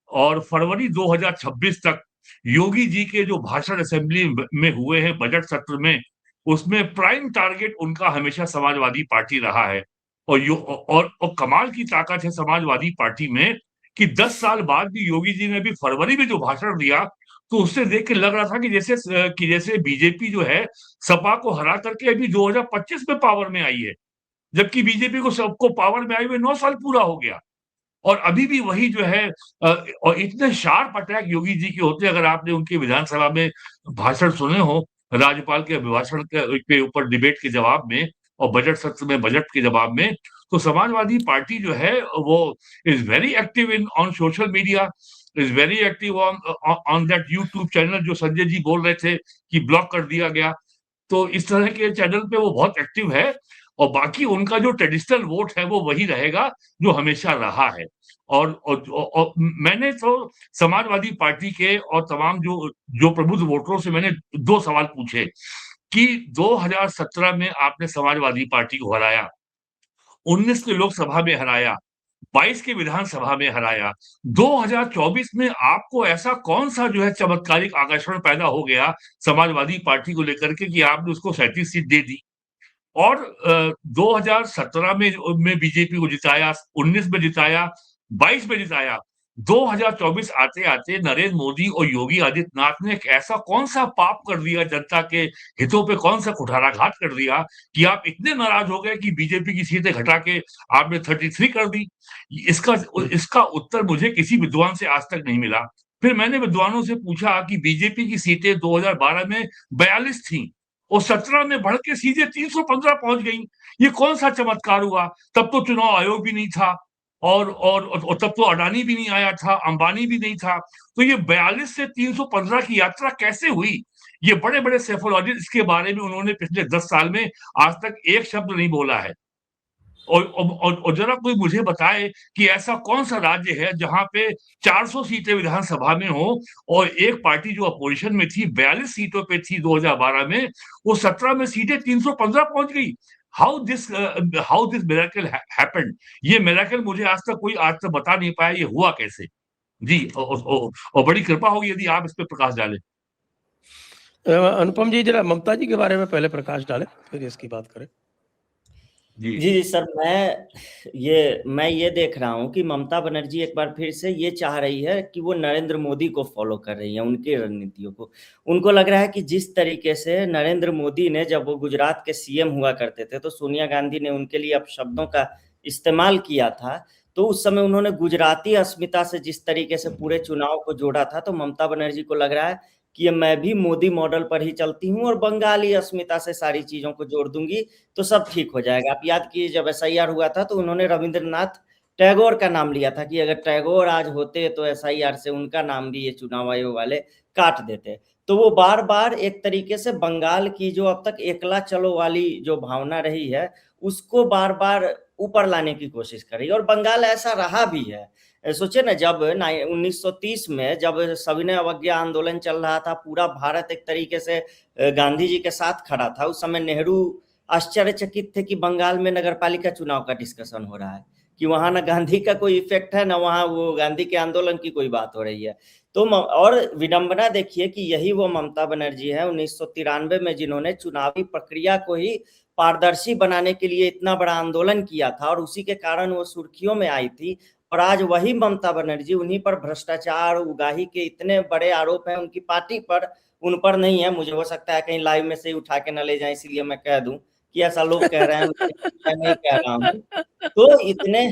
और फरवरी 2026 तक योगी जी के जो भाषण असेंबली में हुए हैं बजट सत्र में, उसमें प्राइम टारगेट उनका हमेशा समाजवादी पार्टी रहा है। और कमाल की ताकत है समाजवादी पार्टी में कि 10 साल बाद भी योगी जी ने भी फरवरी में जो भाषण दिया, तो उससे देख के लग रहा था कि जैसे बीजेपी जो है सपा को हरा करके अभी 2025 में पावर में आई है, जबकि बीजेपी को सबको पावर में आए हुए 9 साल पूरा हो गया। और अभी भी वही जो है और इतने शार्प अटैक योगी जी के होते हैं, अगर आपने उनके विधानसभा में भाषण सुने हो, राज्यपाल के अभिभाषण के ऊपर डिबेट के जवाब में और बजट सत्र में बजट के जवाब में, तो समाजवादी पार्टी जो है वो is very active in on social media, is very active on that YouTube channel जो संजय जी बोल रहे थे कि ब्लॉक कर दिया गया। तो इस तरह के चैनल पे वो बहुत एक्टिव है, और बाकी उनका जो ट्रेडिशनल वोट है वो वही रहेगा जो हमेशा रहा है। और मैंने तो समाजवादी पार्टी के और तमाम जो प्रबुद्ध वोटरों से मैंने 2 सवाल पूछे कि 2017 में आपने समाजवादी पार्टी को हराया, 19 के लोकसभा में हराया, 22 के विधानसभा में हराया, 2024 में आपको ऐसा कौन सा जो है चमत्कारिक आकर्षण पैदा हो गया समाजवादी पार्टी को लेकर के कि आपने उसको 37 सीट दे दी। और 2017 में बीजेपी को जिताया, 19 में जिताया, 22 में जिताया। 2024 आते-आते नरेंद्र मोदी और योगी आदित्यनाथ ने एक ऐसा कौन-सा पाप कर दिया, जनता के हितों पे कौन-सा कुठाराघात कर दिया कि आप इतने नाराज हो गए कि बीजेपी की सीटें घटा के आपने 33 कर दी। इसका उत्तर मुझे किसी विद्वान से आज तक नहीं मिला। फिर मैंने विद्वानों से पूछा कि बीजेपी की सीटें 2012 में 42 थीं और 17 में बढ़ के सीधे 315 पहुंच गई। ये कौन सा चमत्कार हुआ? तब तो चुनाव आयोग भी नहीं था, और तब तो अडानी भी नहीं आया था, अंबानी भी नहीं था। तो ये 42 से 315 की यात्रा कैसे हुई? ये बड़े-बड़े सेफोलॉजिस्ट इसके बारे में उन्होंने पिछले 10 साल में आज तक एक शब्द नहीं बोला है। और जरा कोई मुझे बताए कि ऐसा कौन सा राज्य है जहां पे 400 सीटें विधानसभा में हो और एक पार्टी जो अपोजिशन में थी 42 सीटों पे थी 2012 में, वो 17 में सीटें 315 पहुंच गई। How this miracle happened? ये मिरेकल मुझे आज तक बता नहीं पाया, ये हुआ कैसे? जी, और बड़ी कृपा होगी यदि आप इस पे प्रकाश डालें। अनुपम जी जरा ममता जी के बारे में पहले प्रकाश डालें, फिर इसकी बात करें। जी सर, मैं ये देख रहा हूँ कि ममता बनर्जी एक बार फिर से ये चाह रही है कि वो नरेंद्र मोदी को फॉलो कर रही है, उनकी रणनीतियों को। उनको लग रहा है कि जिस तरीके से नरेंद्र मोदी ने, जब वो गुजरात के सीएम हुआ करते थे, तो सोनिया गांधी ने उनके लिए अपशब्दों का इस्तेमाल किया था, तो उस समय उन्होंने गुजराती अस्मिता से जिस तरीके से पूरे चुनाव को जोड़ा था, तो ममता बनर्जी को लग रहा है कि मैं भी मोदी मॉडल पर ही चलती हूँ और बंगाली अस्मिता से सारी चीजों को जोड़ दूंगी तो सब ठीक हो जाएगा। आप याद कीजिए, जब एसआईआर हुआ था तो उन्होंने रविंद्रनाथ टैगोर का नाम लिया था कि अगर टैगोर आज होते तो एसआईआर से उनका नाम भी ये चुनाव आयोग वाले काट देते। तो वो बार बार एक तरीके से बंगाल की जो अब तक एकला चलो वाली जो भावना रही है, उसको बार बार ऊपर लाने की कोशिश कर रही है। और बंगाल ऐसा रहा भी है। सोचिए ना, जब 1930 में जब सविनय अवज्ञा आंदोलन चल रहा था, पूरा भारत एक तरीके से गांधी जी के साथ खड़ा था। उस समय नेहरू आश्चर्यचकित थे कि बंगाल में नगरपालिका चुनाव का डिस्कशन हो रहा है, कि वहां ना गांधी का कोई इफेक्ट है, ना वहां वो गांधी के आंदोलन की कोई बात हो रही है। तो और विडंबना देखिए कि यही वो ममता बनर्जी है 1993 में जिन्होंने चुनावी प्रक्रिया को ही पारदर्शी बनाने के लिए इतना बड़ा आंदोलन किया था और उसी के कारण वो सुर्खियों में आई थी। और आज वही ममता बनर्जी, उन्हीं पर भ्रष्टाचार, उगाही के इतने बड़े आरोप हैं उनकी पार्टी पर, उन पर नहीं है। मुझे हो सकता है कहीं लाइव में से ही उठा के न ले जाए, इसलिए मैं कह दूं कि ऐसा लोग कह रहे हैं, मैं नहीं कह रहा हूँ। तो इतने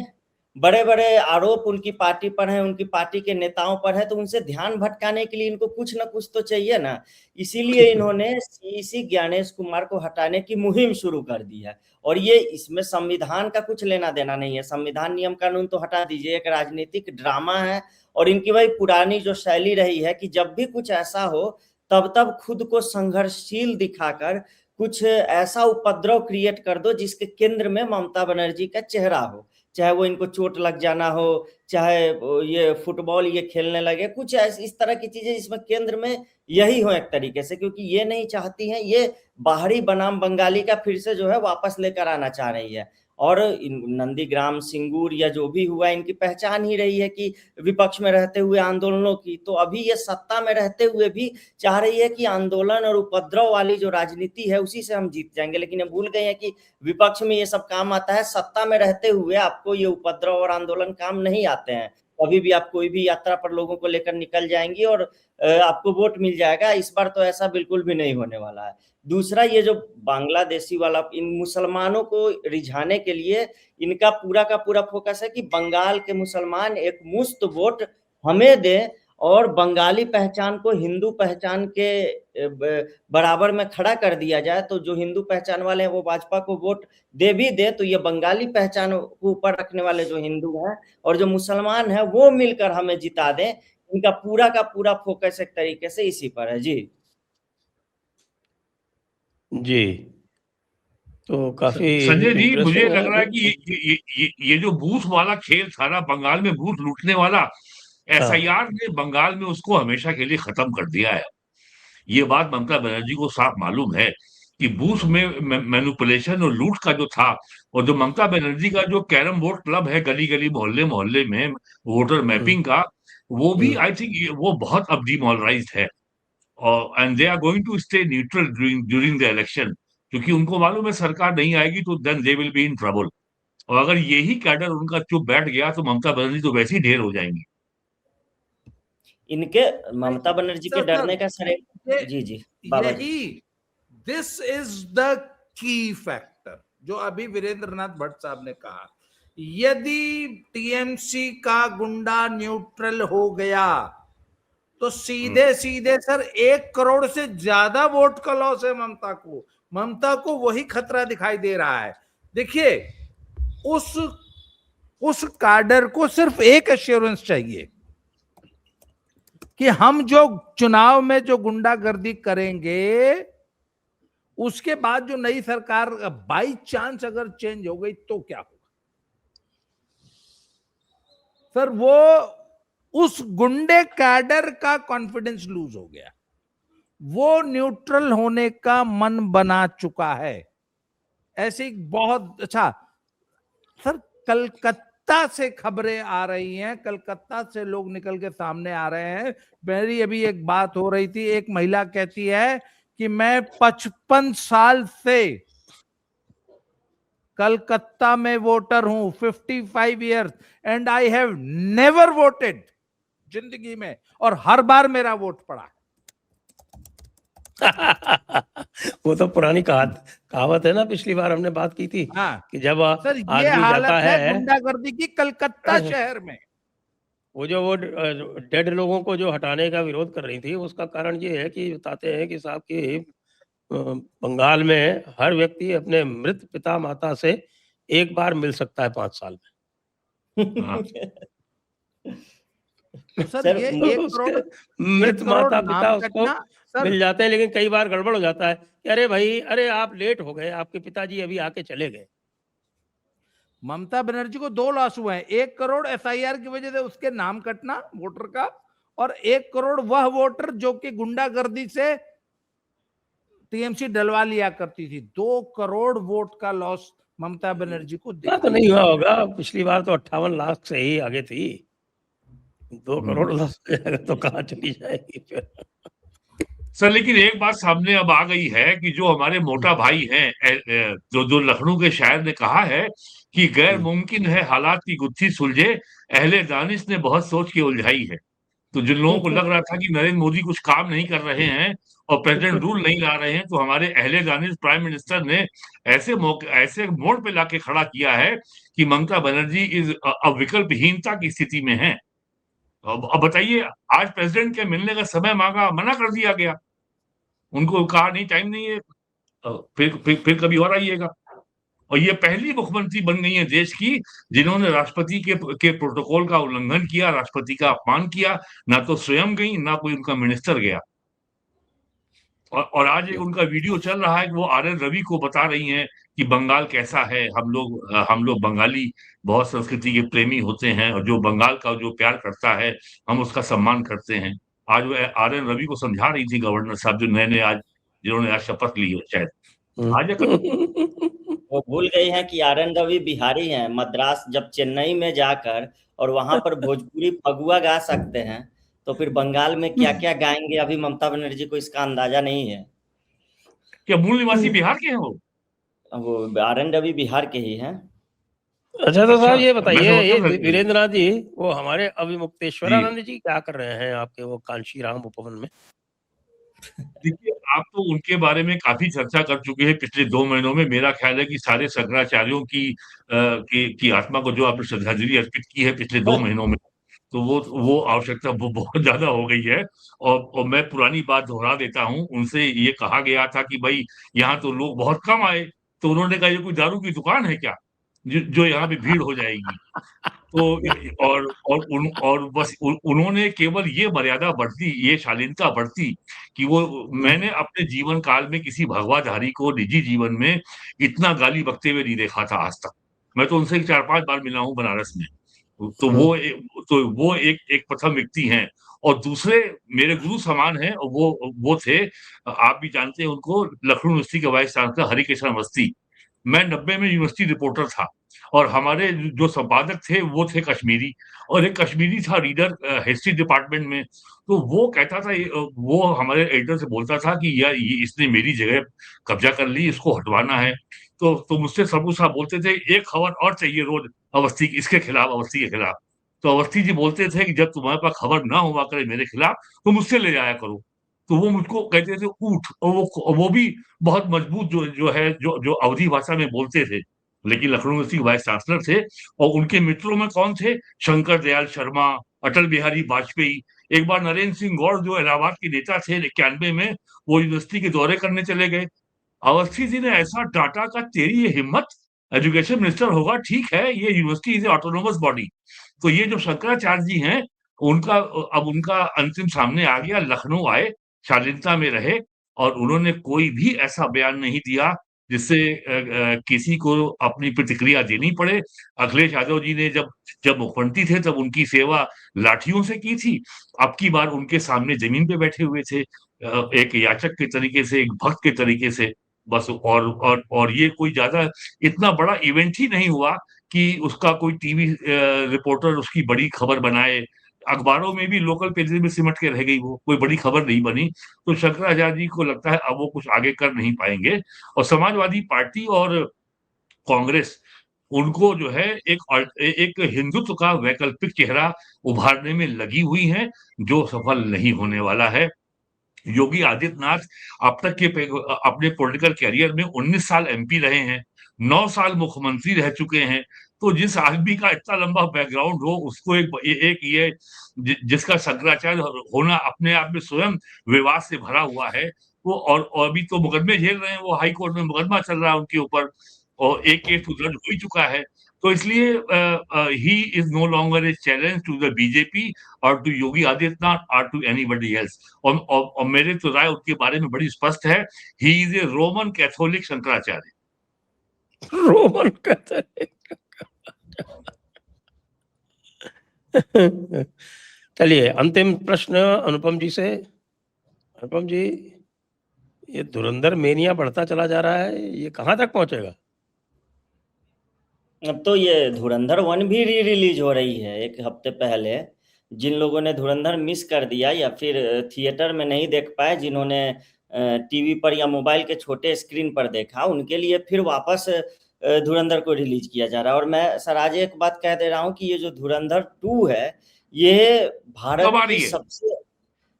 बड़े बड़े आरोप उनकी पार्टी पर हैं, उनकी पार्टी के नेताओं पर है, तो उनसे ध्यान भटकाने के लिए इनको कुछ ना कुछ तो चाहिए ना। इसीलिए इन्होंने सीईसी ज्ञानेश कुमार को हटाने की मुहिम शुरू कर दी है। और ये इसमें संविधान का कुछ लेना देना नहीं है, संविधान नियम कानून तो हटा दीजिए, एक राजनीतिक ड्रामा है। और इनकी वही पुरानी जो शैली रही है कि जब भी कुछ ऐसा हो तब खुद को संघर्षशील दिखाकर कुछ ऐसा उपद्रव क्रिएट कर दो जिसके केंद्र में ममता बनर्जी का चेहरा हो, चाहे वो इनको चोट लग जाना हो, चाहे ये फुटबॉल ये खेलने लगे, कुछ इस तरह की चीजें जिसमें केंद्र में यही हो एक तरीके से, क्योंकि ये नहीं चाहती हैं, ये बाहरी बनाम बंगाली का फिर से जो है वापस लेकर आना चाह रही है। और नंदीग्राम, सिंगूर या जो भी हुआ, इनकी पहचान ही रही है कि विपक्ष में रहते हुए आंदोलनों की, तो अभी ये सत्ता में रहते हुए भी चाह रही है कि आंदोलन और उपद्रव वाली जो राजनीति है उसी से हम जीत जाएंगे। लेकिन ये भूल गए हैं कि विपक्ष में ये सब काम आता है, सत्ता में रहते हुए आपको ये उपद्रव और आंदोलन काम नहीं आते हैं। कभी भी आप कोई भी यात्रा पर लोगों को लेकर निकल जाएंगी और आपको वोट मिल जाएगा। इस बार तो ऐसा बिल्कुल भी नहीं होने वाला है। दूसरा, ये जो बांग्लादेशी वाला, इन मुसलमानों को रिझाने के लिए इनका पूरा का पूरा फोकस है कि बंगाल के मुसलमान एक मुश्त वोट हमें दें और बंगाली पहचान को हिंदू पहचान के बराबर में खड़ा कर दिया जाए, तो जो हिंदू पहचान वाले हैं वो भाजपा को वोट दे भी दे, तो ये बंगाली पहचान को ऊपर रखने वाले जो हिंदू हैं और जो मुसलमान हैं वो मिलकर हमें जिता दें। इनका पूरा का पूरा फोकस एक तरीके से इसी पर है। जी जी, तो काफी संजय जी, मुझे इंटरेस्टिंग लग रहा है है। कि ये जो बूथ वाला खेल था ना, बंगाल में बूथ लूटने वाला, हाँ, एसआईआर ने बंगाल में उसको हमेशा के लिए खत्म कर दिया है। ये बात ममता बनर्जी को साफ मालूम है कि बूथ में मैनिपुलेशन और लूट का जो था, और जो ममता बनर्जी का जो कैरम बोर्ड क्लब है गली गली मोहल्ले मोहल्ले में वोटर मैपिंग का, वो भी आई थिंक वो बहुत अब डिमोरलाइज्ड है। और and they are going to stay neutral during the election, क्योंकि उनको मालूम है सरकार नहीं आएगी तो then they will be in trouble. और अगर यही कैडर उनका चुप बैठ गया तो ममता बनर्जी तो वैसे ही ढेर हो जाएंगी। इनके ममता बनर्जी के डरने का सर जी जी बाबा जी, यही this is the key factor जो अभी वीरेंद्रनाथ भट्ट साहब ने कहा। यदि टीएमसी का गुंडा न्यूट्रल हो गया तो सीधे सीधे सर 1 करोड़ से ज्यादा वोट का लॉस है ममता को। ममता को वही खतरा दिखाई दे रहा है। देखिए, उस कार्डर को सिर्फ एक एश्योरेंस चाहिए कि हम जो चुनाव में जो गुंडागर्दी करेंगे उसके बाद जो नई सरकार बाई चांस अगर चेंज हो गई तो क्या होगा। सर वो उस गुंडे कैडर का कॉन्फिडेंस लूज हो गया, वो न्यूट्रल होने का मन बना चुका है। ऐसी बहुत अच्छा सर, कलकत्ता से खबरें आ रही हैं, कलकत्ता से लोग निकल के सामने आ रहे हैं। मेरी अभी एक बात हो रही थी, एक महिला कहती है कि मैं 55 साल से कलकत्ता में वोटर हूं, 55 years, and I have never voted जिंदगी में, और हर बार मेरा वोट पड़ा। वो तो पुरानी कहावत है ना, पिछली बार हमने बात की थी कि जब सर ये आदमी हालत जाता है गुंडागर्दी की कलकत्ता शहर में। वो डेड लोगों को जो हटाने का विरोध कर रही थी, उसका कारण ये है कि बताते हैं कि साहब की बंगाल में हर व्यक्ति अपने मृत पिता माता से एक बार मिल सकता है 5 साल में। तो सर ये 1 करोड़ मृत माता पिता नाम उसको कटना मिल जाते हैं, लेकिन कई बार गड़बड़ हो जाता है कि अरे भाई, अरे आप लेट हो गए, आपके पिताजी अभी आके चले गए। ममता बनर्जी को 2 लॉस हुए हैं, 1 करोड़ एसआईआर की वजह से उसके नाम कटना वोटर का, और 1 करोड़ वह वोटर जो कि गुंडागर्दी से टीएमसी डलवा लिया करती थी। 2 करोड़ वोट का लॉस ममता बनर्जी को तो नहीं हुआ होगा, पिछली बार तो 58 लाख से ही आगे थी। 2 करोड़ लॉस हो जाएगा तो कहाँ चली जाएगी फिर? सर लेकिन एक बात सामने अब आ गई है कि जो हमारे मोटा भाई हैं, जो लखनऊ के शायर ने कहा है कि गैर मुमकिन है हालात की गुत्थी सुलझे, अहले दानिश ने बहुत सोच के उलझाई है। तो जिन लोगों को लग रहा था कि नरेंद्र मोदी कुछ काम नहीं कर रहे हैं और प्रेसिडेंट रूल नहीं ला रहे हैं, तो हमारे अहले दानिश प्राइम मिनिस्टर ने ऐसे मोड़ पे लाके खड़ा किया है कि ममता बनर्जी अब विकल्पहीनता की स्थिति में है। अब बताइए, आज प्रेसिडेंट के मिलने का समय मांगा, मना कर दिया गया। उनको कहा नहीं, टाइम नहीं है, फिर कभी और आइएगा। और ये पहली मुख्यमंत्री बन गई है देश की जिन्होंने राष्ट्रपति के प्रोटोकॉल का उल्लंघन किया, राष्ट्रपति का अपमान किया। ना तो स्वयं गई, ना कोई उनका मिनिस्टर गया। और आज एक उनका वीडियो चल रहा है कि वो आर.एन. रवि को बता रही हैं कि बंगाल कैसा है, हम लोग बंगाली बहुत संस्कृति के प्रेमी होते हैं और जो बंगाल का जो प्यार करता है हम उसका सम्मान करते हैं। आज वो आर.एन. रवि को समझा रही थी, गवर्नर साहब जो नए आज जिन्होंने आज शपथ ली है शायद आज वो भूल गई हैं कि आर.एन. रवि बिहारी हैं। मद्रास जब चेन्नई में जाकर और वहां पर भोजपुरी फगुआ गा सकते हैं, तो फिर बंगाल में क्या क्या गाएंगे अभी ममता बनर्जी को इसका अंदाजा नहीं है। क्या मूल निवासी बिहार के हैं वो? वो आर.एन. रवि बिहार के ही हैं। अच्छा तो साहब ये मैं बताइए, समझता ये था वीरेंद्र नाथ जी, वो हमारे अभिमुक्तेश्वरानंद जी क्या कर रहे हैं आपके वो कांशीराम उपवन में? देखिए, आप तो उनके बारे में काफी चर्चा कर चुके हैं पिछले 2 महीनों में। मेरा ख्याल है कि सारे शंकराचार्यों की आत्मा को जो आपने श्रद्धांजलि अर्पित की है पिछले 2 महीनों में, तो वो आवश्यकता वो बहुत ज्यादा हो गई है। और मैं पुरानी बात दोहरा देता हूँ, उनसे ये कहा गया था कि भाई यहाँ तो लोग बहुत कम आए, तो उन्होंने कहा ये कोई दारू की दुकान है क्या जो यहाँ पे भीड़ हो जाएगी। तो और बस उन्होंने केवल ये मर्यादा बरती, ये शालीनता बरती कि वो मैंने अपने जीवन काल में किसी भगवाधारी को निजी जीवन में इतना गाली बकते हुए नहीं देखा था आज तक। मैं तो उनसे 4-5 बार मिला हूँ बनारस में। तो वो एक प्रथम व्यक्ति हैं। और दूसरे मेरे गुरु समान हैं, वो थे, आप भी जानते हैं उनको, लखनऊ यूनिवर्सिटी के वाइस चांसलर हरिकृष्ण अवस्थी। मैं 90 में यूनिवर्सिटी रिपोर्टर था और हमारे जो संपादक थे वो थे कश्मीरी, और एक कश्मीरी था रीडर हिस्ट्री डिपार्टमेंट में। तो वो कहता था, वो हमारे एडिटर से बोलता था कि यार ये इसने मेरी जगह कब्जा कर ली, इसको हटवाना है। तो मुझसे सबू साहब बोलते थे एक खबर और चाहिए रोज अवस्थी इसके खिलाफ, अवस्थी के खिलाफ। तो अवस्थी जी बोलते थे कि जब तुम्हारे पास खबर ना हुआ करे मेरे खिलाफ तो मुझसे ले जाया करो। तो वो मुझको कहते थे ऊठ, और वो भी बहुत मजबूत जो अवधी भाषा में बोलते थे। लेकिन लखनऊ यूनिवर्सिटी के वाइस चांसलर थे। और उनके मित्रों में कौन थे? शंकर दयाल शर्मा, अटल बिहारी वाजपेयी। एक बार नरेंद्र सिंह गौड़ जो इलाहाबाद के नेता थे 91 में, वो यूनिवर्सिटी के दौरे करने चले गए। अवस्थी जी ने ऐसा डाटा का तेरी ये हिम्मत, एजुकेशन मिनिस्टर होगा ठीक है, ये यूनिवर्सिटी इज ऑटोनोमस बॉडी। तो ये जो शंकराचार्य जी हैं उनका अब उनका अंतिम सामने आ गया। लखनऊ आए, शालीनता में रहे, और उन्होंने कोई भी ऐसा बयान नहीं दिया जिससे किसी को अपनी प्रतिक्रिया देनी पड़े। अखिलेश यादव जी ने जब जब मुख्यमंत्री थे तब उनकी सेवा लाठियों से की थी। अब की बार उनके सामने जमीन पे बैठे हुए थे, एक याचक के तरीके से, एक भक्त के तरीके से। बस और ये कोई ज्यादा इतना बड़ा इवेंट ही नहीं हुआ कि उसका कोई टीवी रिपोर्टर उसकी बड़ी खबर बनाए। अखबारों में भी लोकल पेजेस में सिमट के रह गई, वो कोई बड़ी खबर नहीं बनी। तो शंकराचार्य जी को लगता है अब वो कुछ आगे कर नहीं पाएंगे। और समाजवादी पार्टी और कांग्रेस उनको जो है एक हिंदुत्व का वैकल्पिक चेहरा उभारने में लगी हुई है, जो सफल नहीं होने वाला है। योगी आदित्यनाथ अब तक के अपने पॉलिटिकल कैरियर में 19 साल एमपी रहे हैं, 9 साल मुख्यमंत्री रह चुके हैं। तो जिस आदमी का इतना लंबा बैकग्राउंड हो, उसको एक ये जिसका शंकराचार्य होना अपने आप में स्वयं विवाद से भरा हुआ है, वो और अभी तो मुकदमे झेल रहे हैं, वो हाई कोर्ट में मुकदमा चल रहा है उनके ऊपर, और एक केस तो दर्ज हो ही चुका है। तो इसलिए he is no longer a challenge to the BJP और टू योगी आदित्यनाथ और टू एनीबडी एल्स। और मेरे तो राय उनके बारे में बड़ी स्पष्ट है, he is a Roman Catholic Shankaracharya. Roman Catholic. चलिए अंतिम प्रश्न अनुपम जी से। अनुपम जी, ये धुरंधर मेनिया बढ़ता चला जा रहा है, ये कहाँ तक पहुंचेगा? अब तो ये धुरंधर 1 भी री रिलीज हो रही है एक हफ्ते पहले। जिन लोगों ने धुरंधर मिस कर दिया या फिर थिएटर में नहीं देख पाए, जिन्होंने टीवी पर या मोबाइल के छोटे स्क्रीन पर देखा, उनके लिए फिर वापस धुरंधर को रिलीज किया जा रहा है। और मैं सर आज एक बात कह दे रहा हूँ कि ये जो धुरंधर 2 है, ये भारत कब आ की रही है? सबसे,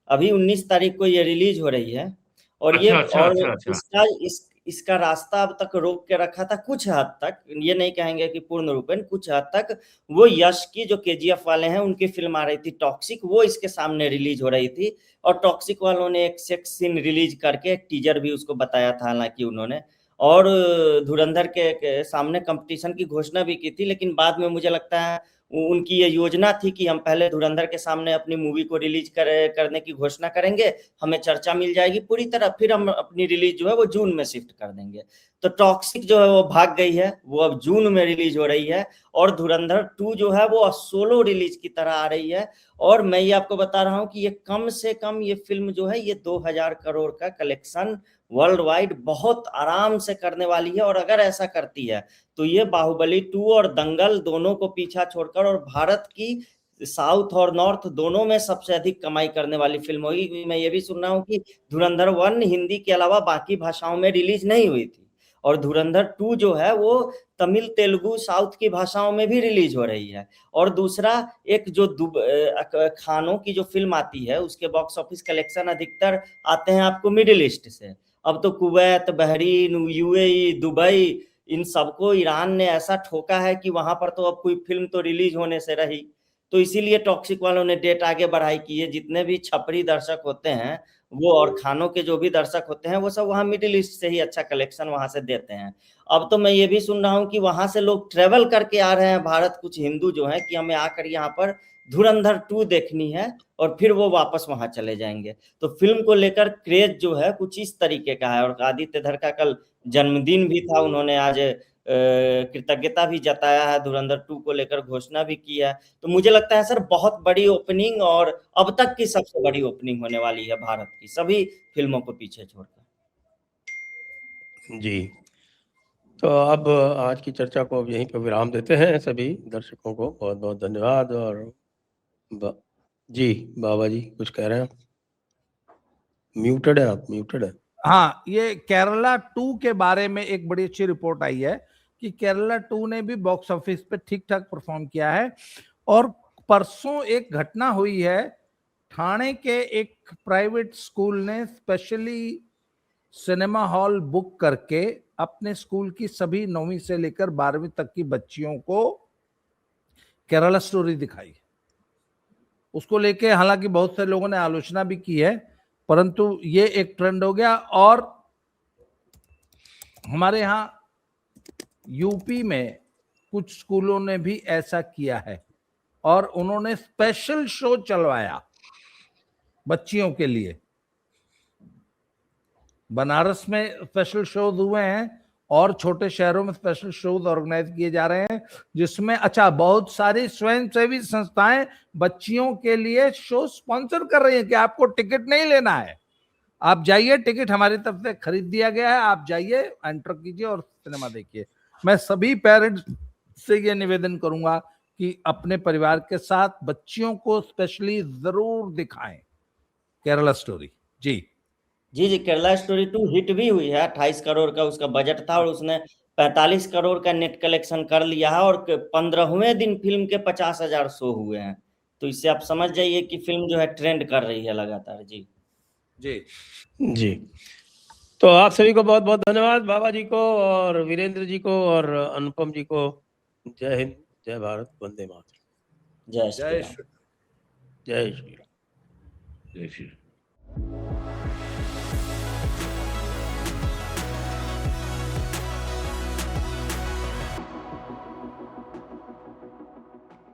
अभी 19 तारीख को ये रिलीज हो रही है। और अच्छा, ये अच्छा, और अच्छा, अच्छा। इसका रास्ता अब तक रोक के रखा था कुछ हद तक, ये नहीं कहेंगे कि पूर्ण रूपेण, कुछ हद तक वो यश की जो केजीएफ वाले हैं उनकी फिल्म आ रही थी टॉक्सिक, वो इसके सामने रिलीज हो रही थी। और टॉक्सिक वालों ने एक सेक्स सीन रिलीज करके एक टीजर भी उसको बताया था हालांकि उन्होंने, और धुरंधर के सामने कंपटीशन की घोषणा भी की थी। लेकिन बाद में मुझे लगता है उनकी ये योजना थी कि हम पहले धुरंधर के सामने अपनी मूवी को रिलीज करने की घोषणा करेंगे, हमें चर्चा मिल जाएगी पूरी तरह, फिर हम अपनी रिलीज जो है वो जून में शिफ्ट कर देंगे। तो टॉक्सिक जो है वो भाग गई है, वो अब जून में रिलीज हो रही है। और धुरंधर 2 जो है वो सोलो रिलीज की तरह आ रही है। और मैं ये आपको बता रहा हूँ कि ये कम से कम ये फिल्म जो है ये 2000 करोड़ का कलेक्शन वर्ल्ड वाइड बहुत आराम से करने वाली है। और अगर ऐसा करती है तो ये बाहुबली 2 और दंगल दोनों को पीछा छोड़कर और भारत की साउथ और नॉर्थ दोनों में सबसे अधिक कमाई करने वाली फिल्म होगी। मैं ये भी सुन रहा हूँ कि धुरंधर 1 हिंदी के अलावा बाकी भाषाओं में रिलीज नहीं हुई थी, और धुरंधर 2 जो है वो तमिल, तेलुगु, साउथ की भाषाओं में भी रिलीज हो रही है। और दूसरा, एक जो खानों की जो फिल्म आती है उसके बॉक्स ऑफिस कलेक्शन अधिकतर आते हैं आपको मिडिल ईस्ट से। अब तो कुवैत, बहरीन, यूएई, दुबई, इन सबको ईरान ने ऐसा ठोका है कि वहां पर तो अब कोई फिल्म तो रिलीज होने से रही। तो इसीलिए टॉक्सिक वालों ने डेट आगे बढ़ाई कि ये जितने भी छपरी दर्शक होते हैं वो, और खानों के जो भी दर्शक होते हैं वो सब वहाँ मिडिल ईस्ट से ही अच्छा कलेक्शन वहां से देते हैं। अब तो मैं ये भी सुन रहा हूँ कि वहां से लोग ट्रेवल करके आ रहे हैं भारत, कुछ हिंदू जो हैं, कि हमें आकर यहाँ पर धुरंधर 2 देखनी है, और फिर वो वापस वहां चले जाएंगे। तो फिल्म को लेकर क्रेज जो है कुछ इस तरीके का है। और आदित्य धर का कल जन्मदिन भी था, उन्होंने आज कृतज्ञता भी जताया है, धुरंधर 2 को लेकर घोषणा भी की है। तो मुझे लगता है सर बहुत बड़ी ओपनिंग, और अब तक की सबसे बड़ी ओपनिंग होने वाली है भारत की, सभी फिल्मों को पीछे छोड़कर। जी, तो अब आज की चर्चा को अब यहीं पर विराम देते हैं। सभी दर्शकों को बहुत बहुत धन्यवाद। और जी बाबा जी कुछ कह रहे हैं? म्यूटेड है आप, म्यूटेड है। हाँ, ये केरला 2 के बारे में एक बड़ी अच्छी रिपोर्ट आई है कि केरला 2 ने भी बॉक्स ऑफिस पे ठीक ठाक परफॉर्म किया है। और परसों एक घटना हुई है, ठाणे के एक प्राइवेट स्कूल ने स्पेशली सिनेमा हॉल बुक करके अपने स्कूल की सभी 9वीं से लेकर 12वीं तक की बच्चियों को केरला स्टोरी दिखाई। उसको लेके हालांकि बहुत से लोगों ने आलोचना भी की है, परंतु ये एक ट्रेंड हो गया। और हमारे यहाँ यूपी में कुछ स्कूलों ने भी ऐसा किया है और उन्होंने स्पेशल शो चलवाया बच्चियों के लिए। बनारस में स्पेशल शोज हुए हैं और छोटे शहरों में स्पेशल शोज ऑर्गेनाइज किए जा रहे हैं, जिसमें अच्छा बहुत सारी स्वयंसेवी संस्थाएं बच्चियों के लिए शो स्पॉन्सर कर रही हैं कि आपको टिकट नहीं लेना है, आप जाइए, टिकट हमारी तरफ से खरीद दिया गया है, आप जाइए, एंटर कीजिए और सिनेमा देखिए। मैं सभी पेरेंट्स से ये निवेदन करूंगा कि अपने परिवार के साथ बच्चियों को स्पेशली जरूर दिखाएं केरला स्टोरी। जी जी, केरला स्टोरी 2 हिट भी हुई है, 28 करोड़ का उसका बजट था और उसने 45 करोड़ का नेट कलेक्शन कर लिया है। और 15वें दिन फिल्म के 50,000 शो हुए हैं। तो इससे आप समझ जाइए कि फिल्म जो है ट्रेंड कर रही है लगातार। जी जी जी, तो आप सभी को बहुत बहुत धन्यवाद, बाबा जी को और वीरेंद्र जी को और अनुपम जी को। जय हिंद, जय भारत, वंदे मातरम। जय श्री राम। जय श्री राम। जय श्री राम।